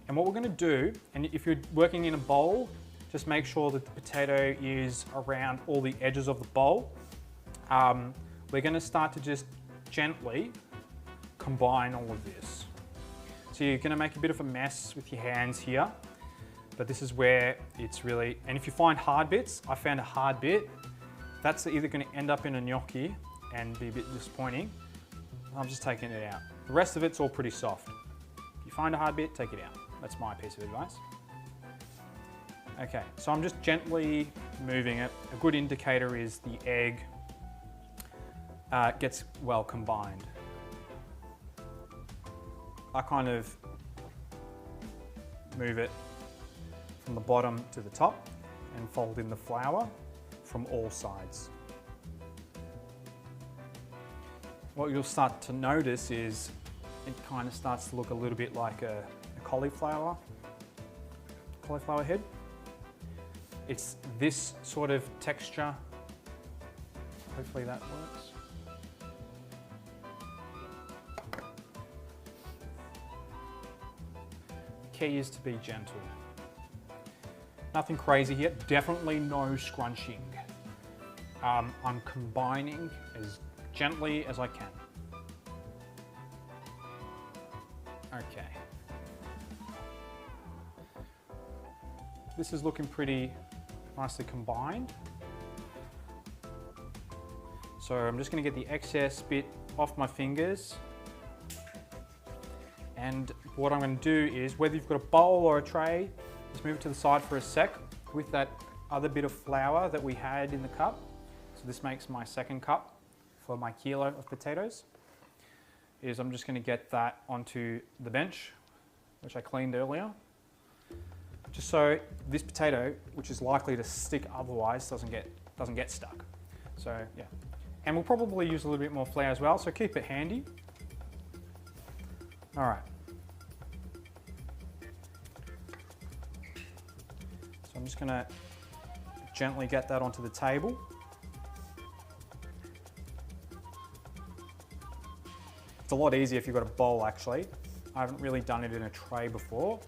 And what we're going to do, and if you're working in a bowl, just make sure that the potato is around all the edges of the bowl. We're going to start to just gently combine all of this. So you're going to make a bit of a mess with your hands here, but this is where it's really, and if you find hard bits, I found a hard bit, that's either going to end up in a gnocchi and be a bit disappointing. I'm just taking it out. The rest of it's all pretty soft. If you find a hard bit, take it out. That's my piece of advice. Okay, so I'm just gently moving it. A good indicator is the egg gets well combined. I kind of move it from the bottom to the top and fold in the flour from all sides. What you'll start to notice is it kind of starts to look a little bit like a cauliflower head. It's this sort of texture. Hopefully that works. The key is to be gentle. Nothing crazy here, definitely no scrunching. I'm combining as gently as I can. Okay. This is looking pretty nicely combined. So I'm just going to get the excess bit off my fingers. And what I'm going to do is, whether you've got a bowl or a tray, just move it to the side for a sec with that other bit of flour that we had in the cup. So this makes my 2nd cup for my kilo of potatoes. I'm just going to get that onto the bench, which I cleaned earlier. Just so this potato, which is likely to stick otherwise, doesn't get stuck. So yeah, and we'll probably use a little bit more flour as well, so keep it handy. All right. So I'm just going to gently get that onto the table. It's a lot easier if you've got a bowl actually. I haven't really done it in a tray before,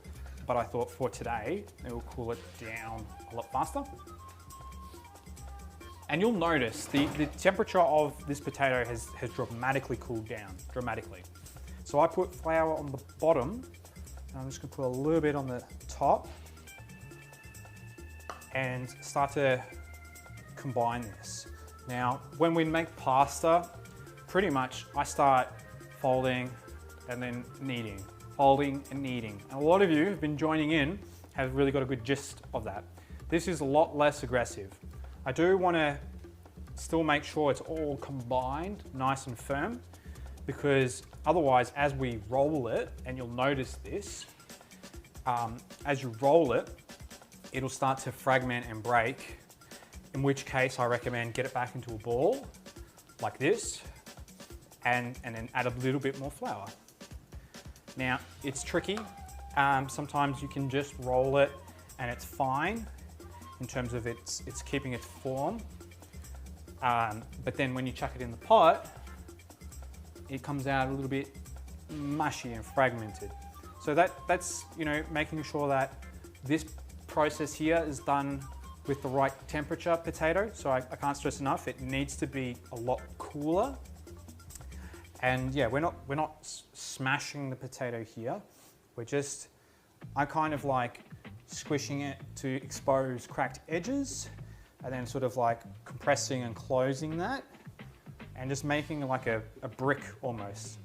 but I thought for today, it will cool it down a lot faster. And you'll notice the temperature of this potato has dramatically cooled down, dramatically. So I put flour on the bottom, and I'm just gonna put a little bit on the top and start to combine this. Now, when we make pasta, pretty much I start folding and then kneading, folding and kneading. And a lot of you who've been joining in have really got a good gist of that. This is a lot less aggressive. I do want to still make sure it's all combined, nice and firm, because otherwise, as we roll it, and you'll notice this, as you roll it, it'll start to fragment and break, in which case I recommend get it back into a ball, like this, and then add a little bit more flour. Now, it's tricky Sometimes you can just roll it and it's fine in terms of it's keeping its form. But then when you chuck it in the pot, it comes out a little bit mushy and fragmented. So that's, you know, making sure that this process here is done with the right temperature potato. So I can't stress enough, it needs to be a lot cooler. And yeah, we're not smashing the potato here. I'm kind of like squishing it to expose cracked edges and then sort of like compressing and closing that and just making like a brick almost.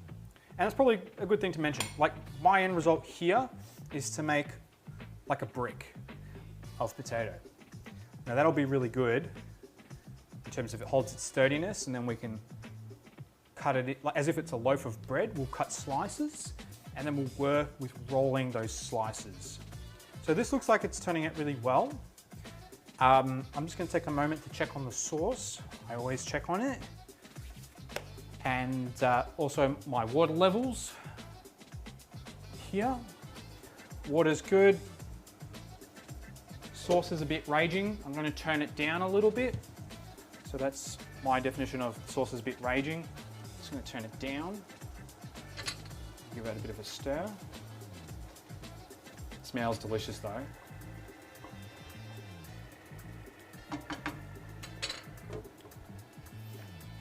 And that's probably a good thing to mention. Like my end result here is to make like a brick of potato. Now that'll be really good in terms of it holds its sturdiness, and then we can cut it like as if it's a loaf of bread. We'll cut slices and then we'll work with rolling those slices. So this looks like it's turning out really well. I'm just going to take a moment to check on the sauce. I always check on it. And also my water levels here. Water's good. Sauce is a bit raging. I'm going to turn it down a little bit. So that's my definition of sauce is a bit raging. Just going to turn it down. Give that a bit of a stir. It smells delicious though.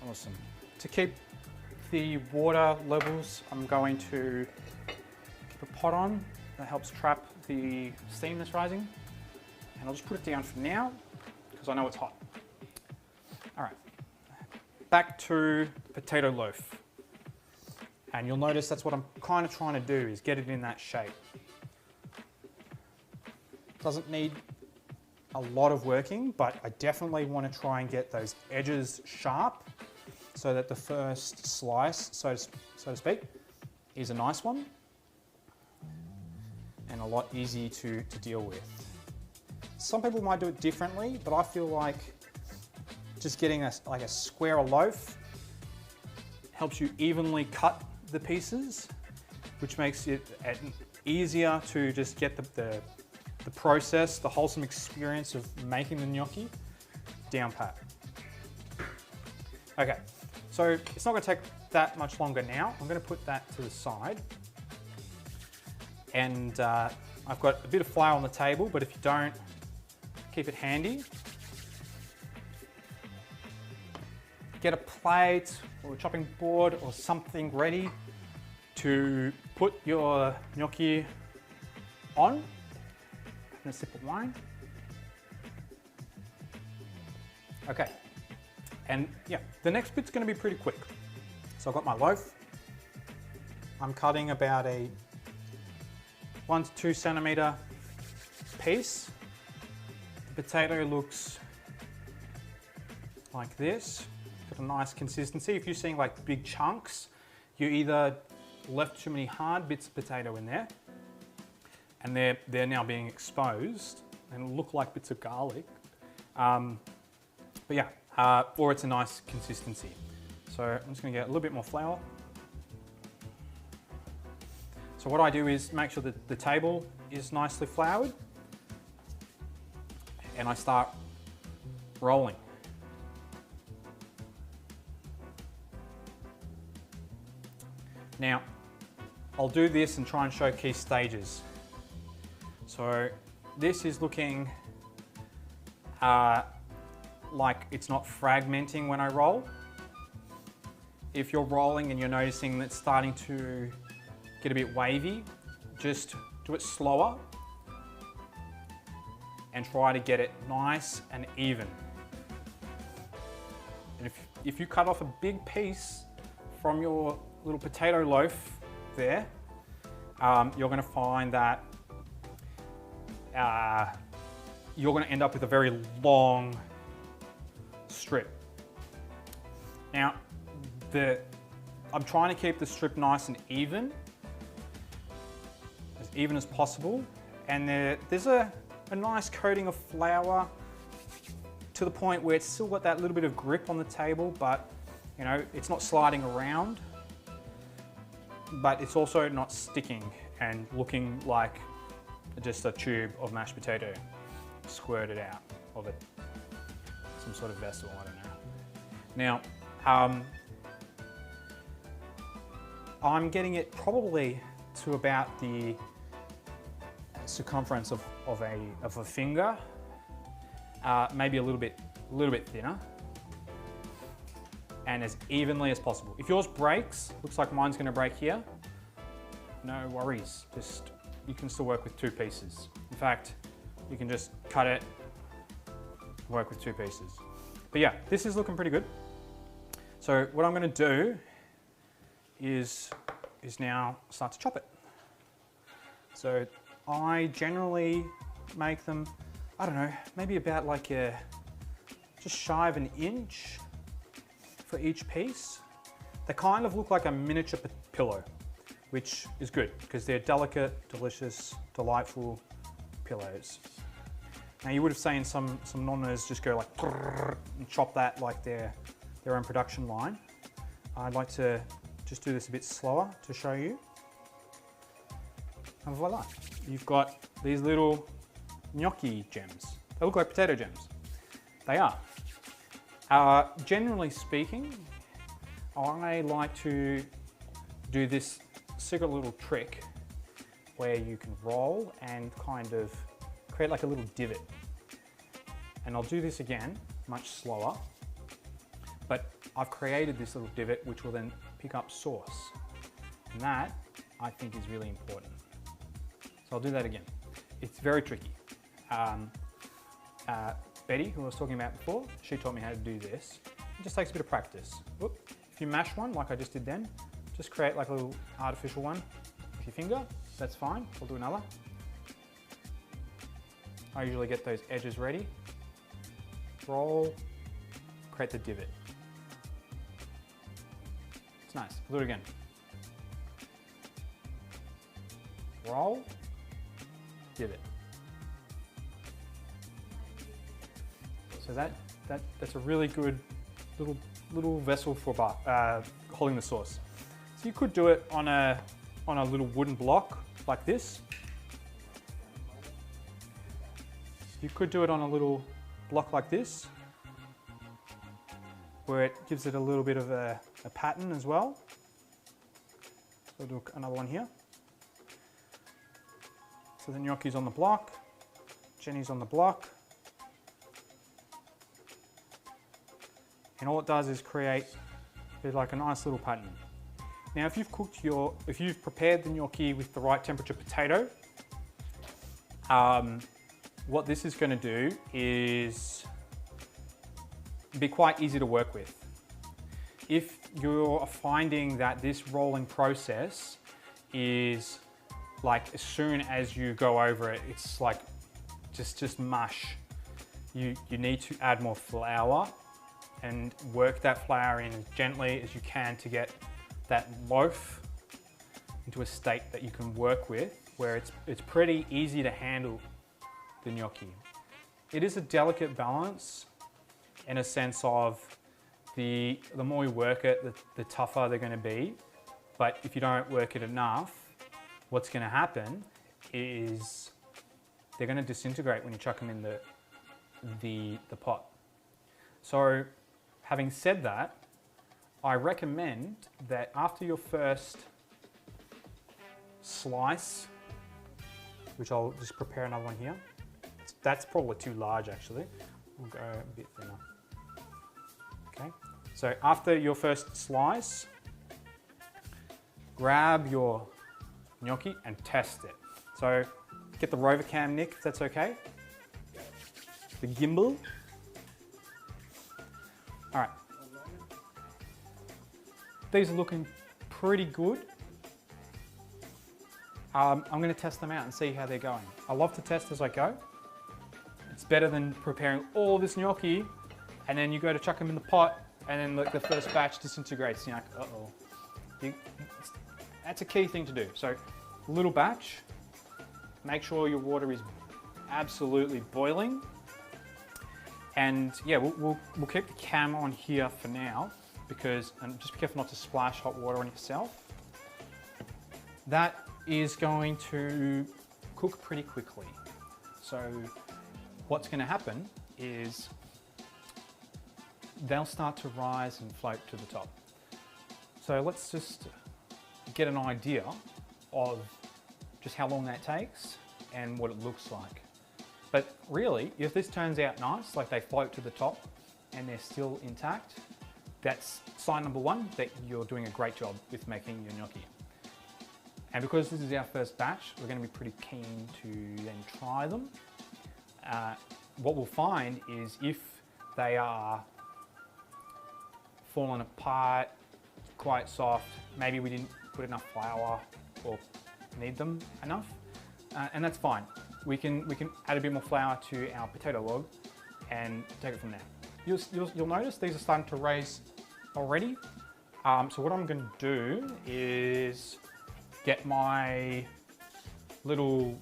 Awesome. To keep the water levels, I'm going to keep a pot on. That helps trap the steam that's rising. And I'll just put it down for now because I know it's hot. All right, back to potato loaf. And you'll notice that's what I'm kind of trying to do, is get it in that shape. Doesn't need a lot of working, but I definitely want to try and get those edges sharp so that the first slice, so to speak, is a nice one and a lot easier to deal with. Some people might do it differently, but I feel like just getting a square loaf helps you evenly cut the pieces, which makes it easier to just get the process, the wholesome experience of making the gnocchi down pat. Okay, so it's not going to take that much longer now. I'm going to put that to the side. And I've got a bit of flour on the table, but if you don't, keep it handy. Get a plate or a chopping board or something ready to put your gnocchi on. And a sip of wine. Okay, and yeah, the next bit's going to be pretty quick. So I've got my loaf. I'm cutting about a 1 to 2 centimeter piece. The potato looks like this. Got a nice consistency. If you're seeing like big chunks, you either left too many hard bits of potato in there and they're now being exposed and look like bits of garlic. But yeah, or it's a nice consistency. So I'm just going to get a little bit more flour. So what I do is make sure that the table is nicely floured and I start rolling. Now, I'll do this and try and show key stages. So this is looking like it's not fragmenting when I roll. If you're rolling and you're noticing that it's starting to get a bit wavy, just do it slower and try to get it nice and even. And if you cut off a big piece from your little potato loaf there, you're going to find that you're going to end up with a very long strip. Now, I'm trying to keep the strip nice and even as possible, and there's a nice coating of flour to the point where it's still got that little bit of grip on the table, but you know, it's not sliding around, but it's also not sticking and looking like just a tube of mashed potato squirted out of it, some sort of vessel, I don't know. Now, I'm getting it probably to about the circumference of a finger, maybe a little bit thinner, and as evenly as possible. If yours breaks, looks like mine's going to break here, no worries. You can still work with 2 pieces. In fact, you can just cut it, work with 2 pieces. But yeah, this is looking pretty good. So what I'm going to do is now start to chop it. So I generally make them, I don't know, maybe about like just shy of an inch for each piece. They kind of look like a miniature pillow, which is good because they're delicate, delicious, delightful pillows. Now you would have seen some nonnas just go like and chop that like their own production line. I'd like to just do this a bit slower to show you. And voila, you've got these little gnocchi gems. They look like potato gems. They are. Generally speaking, I like to do this secret little trick where you can roll and kind of create like a little divot. And I'll do this again, much slower, but I've created this little divot which will then pick up sauce. And that, I think, is really important. So I'll do that again. It's very tricky. Betty, who I was talking about before, she taught me how to do this. It just takes a bit of practice. Whoop. If you mash one, like I just did then, just create like a little artificial one with your finger. That's fine. I'll do another. I usually get those edges ready. Roll, create the divot. It's nice. I'll do it again. Roll, divot. So that's a really good little vessel for holding the sauce. So you could do it on a little wooden block like this. You could do it on a little block like this, where it gives it a little bit of a pattern as well. So we'll do another one here. So the gnocchi's on the block, Jenny's on the block. And all it does is create like a nice little pattern. Now, if you've prepared the gnocchi with the right temperature potato, what this is going to do is be quite easy to work with. If you're finding that this rolling process is like as soon as you go over it, it's like just mush, you need to add more flour and work that flour in as gently as you can to get that loaf into a state that you can work with, where it's pretty easy to handle the gnocchi. It is a delicate balance in a sense of the more you work it, the tougher they're going to be. But if you don't work it enough, what's going to happen is they're going to disintegrate when you chuck them in the pot. So having said that, I recommend that after your first slice, which I'll just prepare another one here. That's probably too large actually. We'll go a bit thinner. Okay, so after your first slice, grab your gnocchi and test it. So get the Rover Cam, Nick, if that's okay. The gimbal. All right. These are looking pretty good. I'm going to test them out and see how they're going. I love to test as I go. It's better than preparing all this gnocchi and then you go to chuck them in the pot and then like the first batch disintegrates. You're like, uh-oh. That's a key thing to do. So a little batch, make sure your water is absolutely boiling. And yeah, we'll keep the cam on here for now and just be careful not to splash hot water on yourself. That is going to cook pretty quickly. So what's going to happen is they'll start to rise and float to the top. So let's just get an idea of just how long that takes and what it looks like. But really, if this turns out nice, like they float to the top and they're still intact, that's sign number one that you're doing a great job with making your gnocchi. And because this is our first batch, we're going to be pretty keen to then try them. What we'll find is if they are falling apart, quite soft, maybe we didn't put enough flour or need them enough, and that's fine. We can add a bit more flour to our potato log and take it from there. You'll notice these are starting to raise already. So what I'm going to do is get my little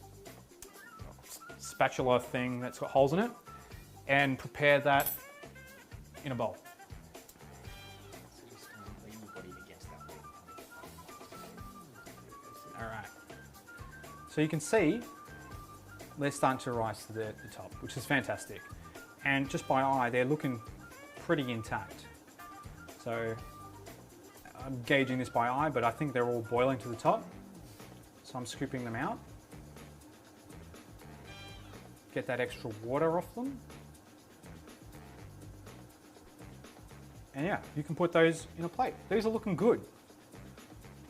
spatula thing that's got holes in it and prepare that in a bowl. All right. So you can see they're starting to rise to the top, which is fantastic. And just by eye, they're looking pretty intact. So I'm gauging this by eye, but I think they're all boiling to the top. So I'm scooping them out. Get that extra water off them. And yeah, you can put those in a plate. These are looking good.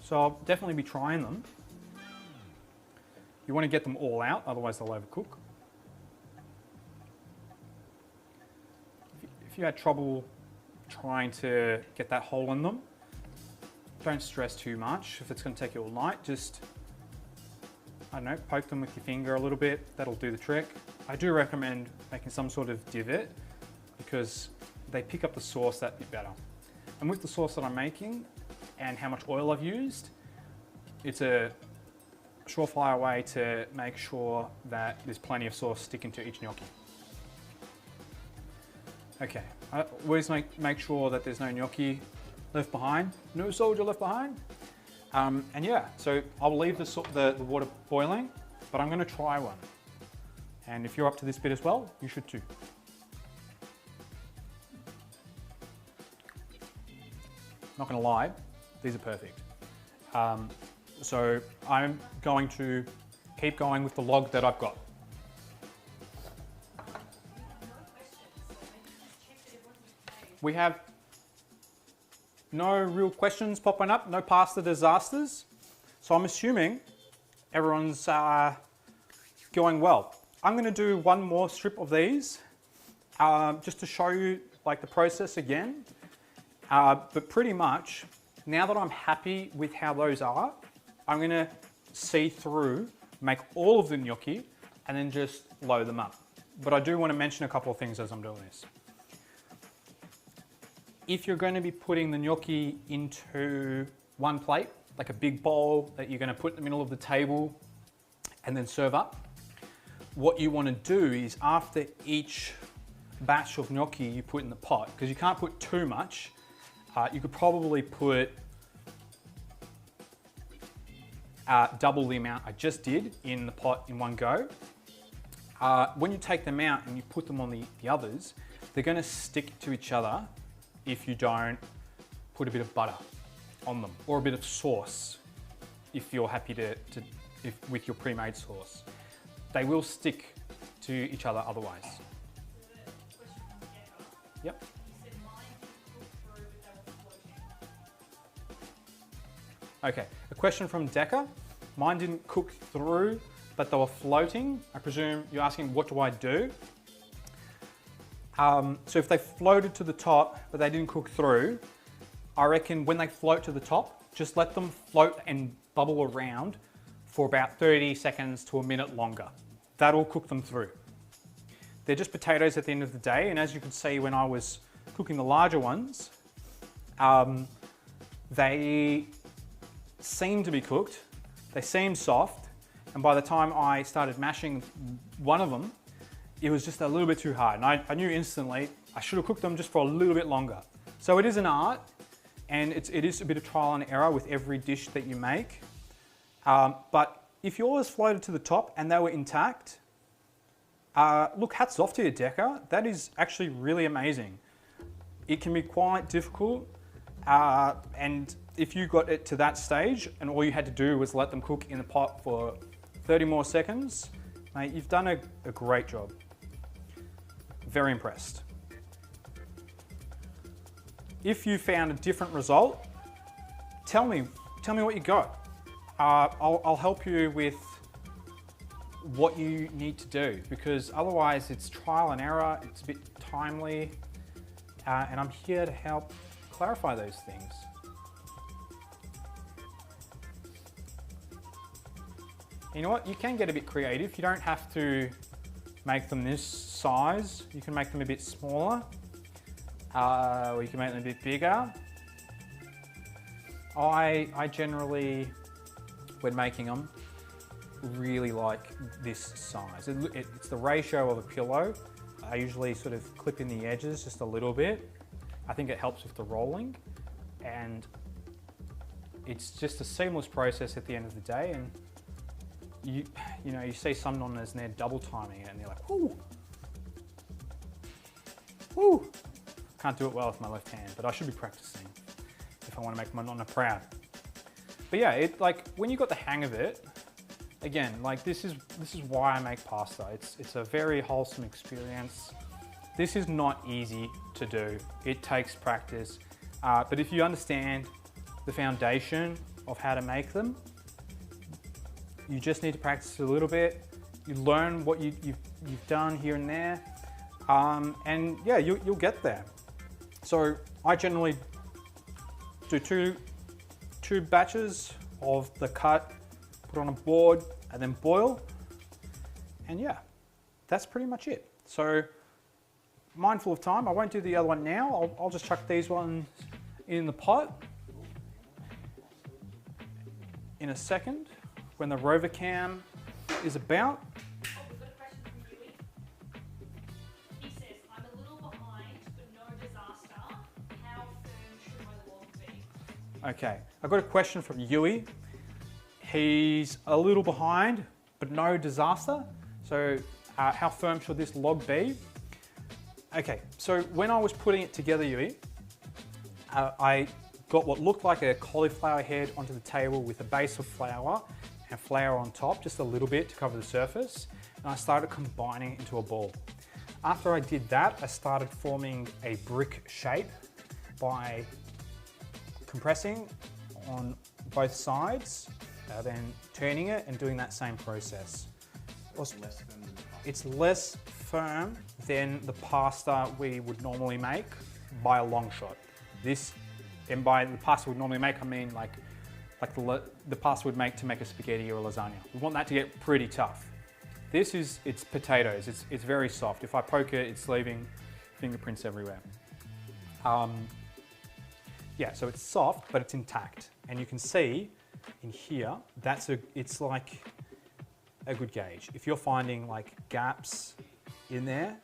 So I'll definitely be trying them. You want to get them all out, otherwise they'll overcook. If you had trouble trying to get that hole in them, don't stress too much. If it's going to take you all night, just, I don't know, poke them with your finger a little bit. That'll do the trick. I do recommend making some sort of divot because they pick up the sauce that bit better. And with the sauce that I'm making and how much oil I've used, it's a surefire way to make sure that there's plenty of sauce sticking to each gnocchi. Okay, I always make sure that there's no gnocchi left behind, no soldier left behind. And yeah, so I'll leave the water boiling, but I'm going to try one. And if you're up to this bit as well, you should too. Not going to lie, these are perfect. So I'm going to keep going with the log that I've got. We have no real questions popping up, no pasta disasters. So I'm assuming everyone's going well. I'm going to do one more strip of these just to show you like the process again. But pretty much, now that I'm happy with how those are, I'm going to see through, make all of the gnocchi, and then just load them up. But I do want to mention a couple of things as I'm doing this. If you're going to be putting the gnocchi into one plate, like a big bowl that you're going to put in the middle of the table and then serve up, what you want to do is after each batch of gnocchi you put in the pot, because you can't put too much, you could probably put double the amount I just did in the pot in one go. When you take them out and you put them on the others, they're going to stick to each other if you don't put a bit of butter on them or a bit of sauce if you're happy with your pre-made sauce. They will stick to each other otherwise. Yep. Okay, a question from Decker. Mine didn't cook through, but they were floating. I presume you're asking, what do I do? So if they floated to the top, but they didn't cook through, I reckon when they float to the top, just let them float and bubble around for about 30 seconds to a minute longer. That'll cook them through. They're just potatoes at the end of the day, and as you can see when I was cooking the larger ones, they seem to be cooked, they seem soft, and by the time I started mashing one of them, it was just a little bit too hard. And I knew instantly I should have cooked them just for a little bit longer. So it is an art, and it is a bit of trial and error with every dish that you make. But if yours floated to the top and they were intact, look, hats off to you, Deca. That is actually really amazing. It can be quite difficult, and if you got it to that stage and all you had to do was let them cook in the pot for 30 more seconds, mate, you've done a great job. Very impressed. If you found a different result, tell me what you got. I'll help you with what you need to do, because otherwise it's trial and error, it's a bit timely, and I'm here to help clarify those things. You know what, you can get a bit creative. You don't have to make them this size. You can make them a bit smaller, or you can make them a bit bigger. I generally, when making them, really like this size. It's the ratio of a pillow. I usually sort of clip in the edges just a little bit. I think it helps with the rolling, and it's just a seamless process at the end of the day. And you know, you see some nonnas and they're double timing it and they're like, whoo, whoo. Can't do it well with my left hand, but I should be practicing if I want to make my nonna proud. But yeah, like when you got the hang of it, again, like this is why I make pasta. It's a very wholesome experience. This is not easy to do. It takes practice, but if you understand the foundation of how to make them, you just need to practice a little bit. You learn what you've done here and there, and yeah, you'll get there. So I generally do two batches of the cut, put on a board, and then boil. And yeah, that's pretty much it. So mindful of time, I won't do the other one now. I'll just chuck these ones in the pot in a second when the rover cam is about. Oh, we've got a question from Yui. He says, I'm a little behind, but no disaster. How firm should my log be? Okay, I've got a question from Yui. He's a little behind, but no disaster. So how firm should this log be? Okay, so when I was putting it together, Yui, I got what looked like a cauliflower head onto the table with a base of flour and flour on top, just a little bit to cover the surface. And I started combining it into a ball. After I did that, I started forming a brick shape by compressing on both sides, then turning it and doing that same process. It's less firm than the pasta we would normally make by a long shot. And by the pasta we'd normally make, I mean like the pasta we'd make to make a spaghetti or a lasagna. We want that to get pretty tough. It's potatoes. It's very soft. If I poke it, it's leaving fingerprints everywhere. Yeah, so it's soft, but it's intact. And you can see in here, it's like a good gauge. If you're finding like gaps in there,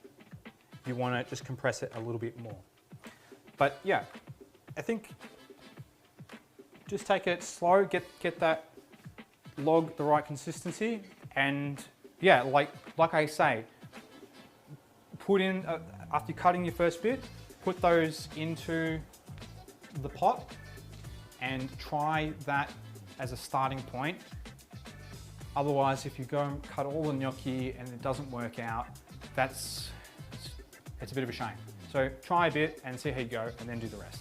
you want to just compress it a little bit more. But yeah, I think just take it slow, get that log the right consistency, and yeah, like I say, put in, after cutting your first bit, put those into the pot and try that as a starting point. Otherwise, if you go and cut all the gnocchi and it doesn't work out, it's a bit of a shame. So try a bit and see how you go, and then do the rest.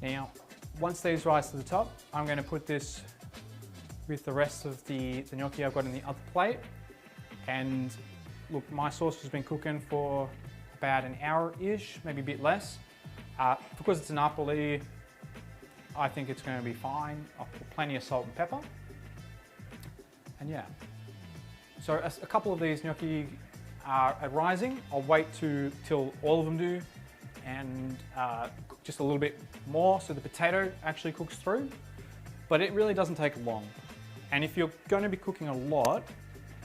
Now, once these rise to the top, I'm going to put this with the rest of the gnocchi I've got in the other plate. And look, my sauce has been cooking for about an hour-ish, maybe a bit less. Because it's an Napoli, I think it's going to be fine. I'll put plenty of salt and pepper. And yeah. So a couple of these gnocchi are rising. I'll wait till all of them do, and just a little bit more so the potato actually cooks through. But it really doesn't take long. And if you're going to be cooking a lot,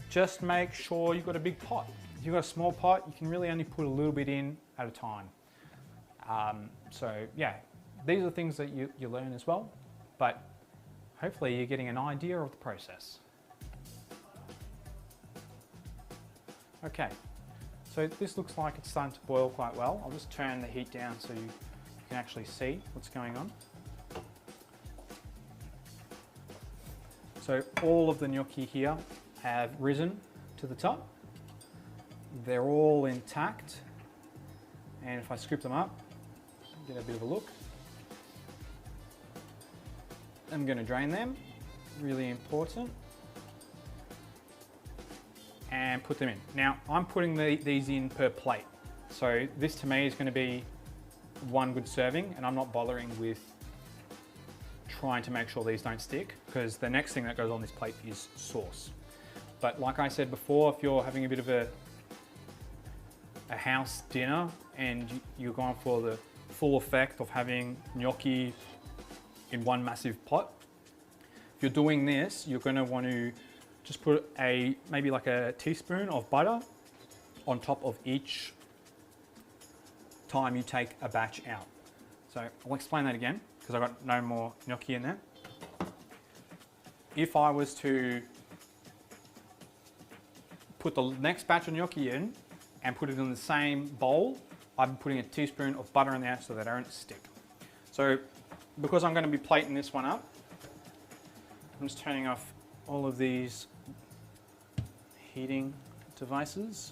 just make sure you've got a big pot. If you've got a small pot, you can really only put a little bit in at a time. So yeah, these are things that you learn as well, but hopefully you're getting an idea of the process. Okay, so this looks like it's starting to boil quite well. I'll just turn the heat down so you can actually see what's going on. So all of the gnocchi here have risen to the top. They're all intact. And if I scoop them up, get a bit of a look. I'm going to drain them, really important, and put them in. Now I'm putting these in per plate. So this to me is going to be one good serving, and I'm not bothering with trying to make sure these don't stick, because the next thing that goes on this plate is sauce. But like I said before, if you're having a bit of a house dinner and you're going for the full effect of having gnocchi in one massive pot, if you're doing this, you're going to want to just put maybe like a teaspoon of butter on top of each time you take a batch out. So I'll explain that again, because I've got no more gnocchi in there. If I was to put the next batch of gnocchi in and put it in the same bowl, I'm putting a teaspoon of butter in there so they don't stick. So because I'm going to be plating this one up, I'm just turning off all of these heating devices.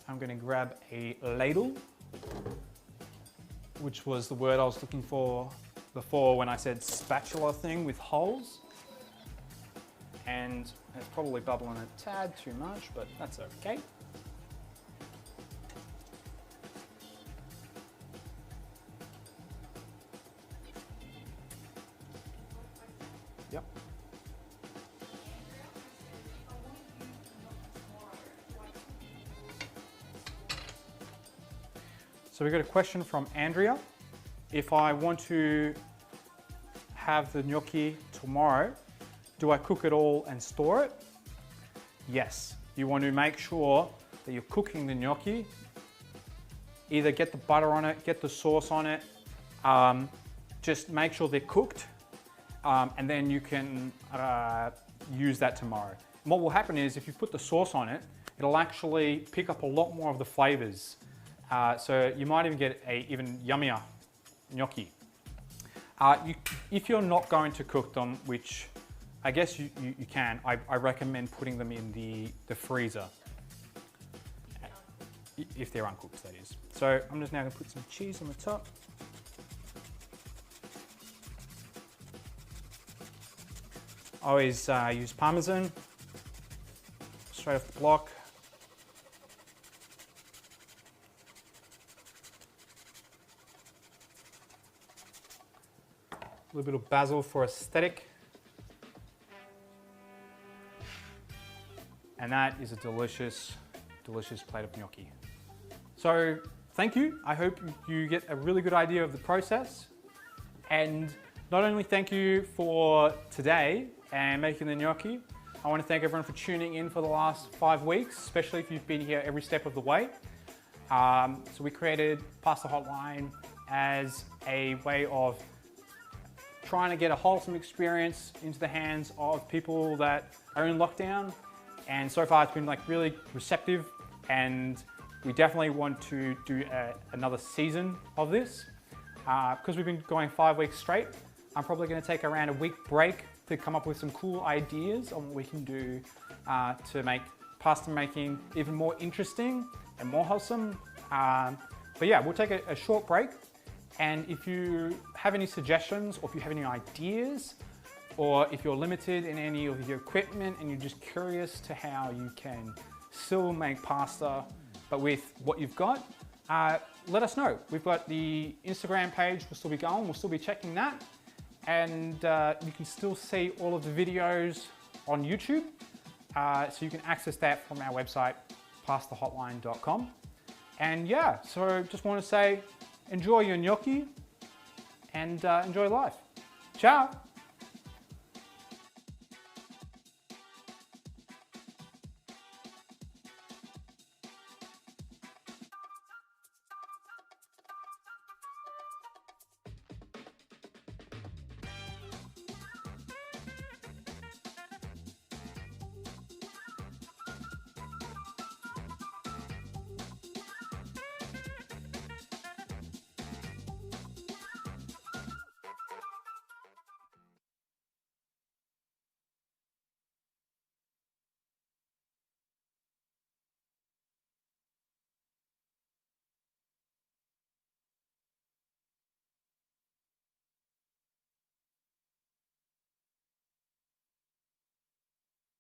I'm going to grab a ladle, which was the word I was looking for before when I said spatula thing with holes. And it's probably bubbling a tad too much, but that's okay. Yep. So we got a question from Andrea. If I want to have the gnocchi tomorrow, do I cook it all and store it? Yes. You want to make sure that you're cooking the gnocchi. Either get the butter on it, get the sauce on it. Just make sure they're cooked, and then you can use that tomorrow. And what will happen is if you put the sauce on it, it'll actually pick up a lot more of the flavors. So you might even get a even yummier gnocchi. If you're not going to cook them, which I guess you can, I recommend putting them in the freezer. If they're uncooked, that is. So I'm just now going to put some cheese on the top. I always use Parmesan, straight off the block. A little bit of basil for aesthetic. And that is a delicious, delicious plate of gnocchi. So thank you. I hope you get a really good idea of the process. And not only thank you for today and making the gnocchi, I want to thank everyone for tuning in for the last 5 weeks, especially if you've been here every step of the way. So we created Pasta Hotline as a way of trying to get a wholesome experience into the hands of people that are in lockdown. And so far it's been like really receptive, and we definitely want to do another season of this. Because we've been going 5 weeks straight, I'm probably going to take around a week break to come up with some cool ideas on what we can do to make pasta making even more interesting and more wholesome. But yeah, we'll take a short break. And if you have any suggestions, or if you have any ideas, or if you're limited in any of your equipment and you're just curious to how you can still make pasta, but with what you've got, let us know. We've got the Instagram page, will still be going, we'll still be checking that. And you can still see all of the videos on YouTube. So you can access that from our website, pastahotline.com. And yeah, so just want to say, enjoy your gnocchi and enjoy life. Ciao.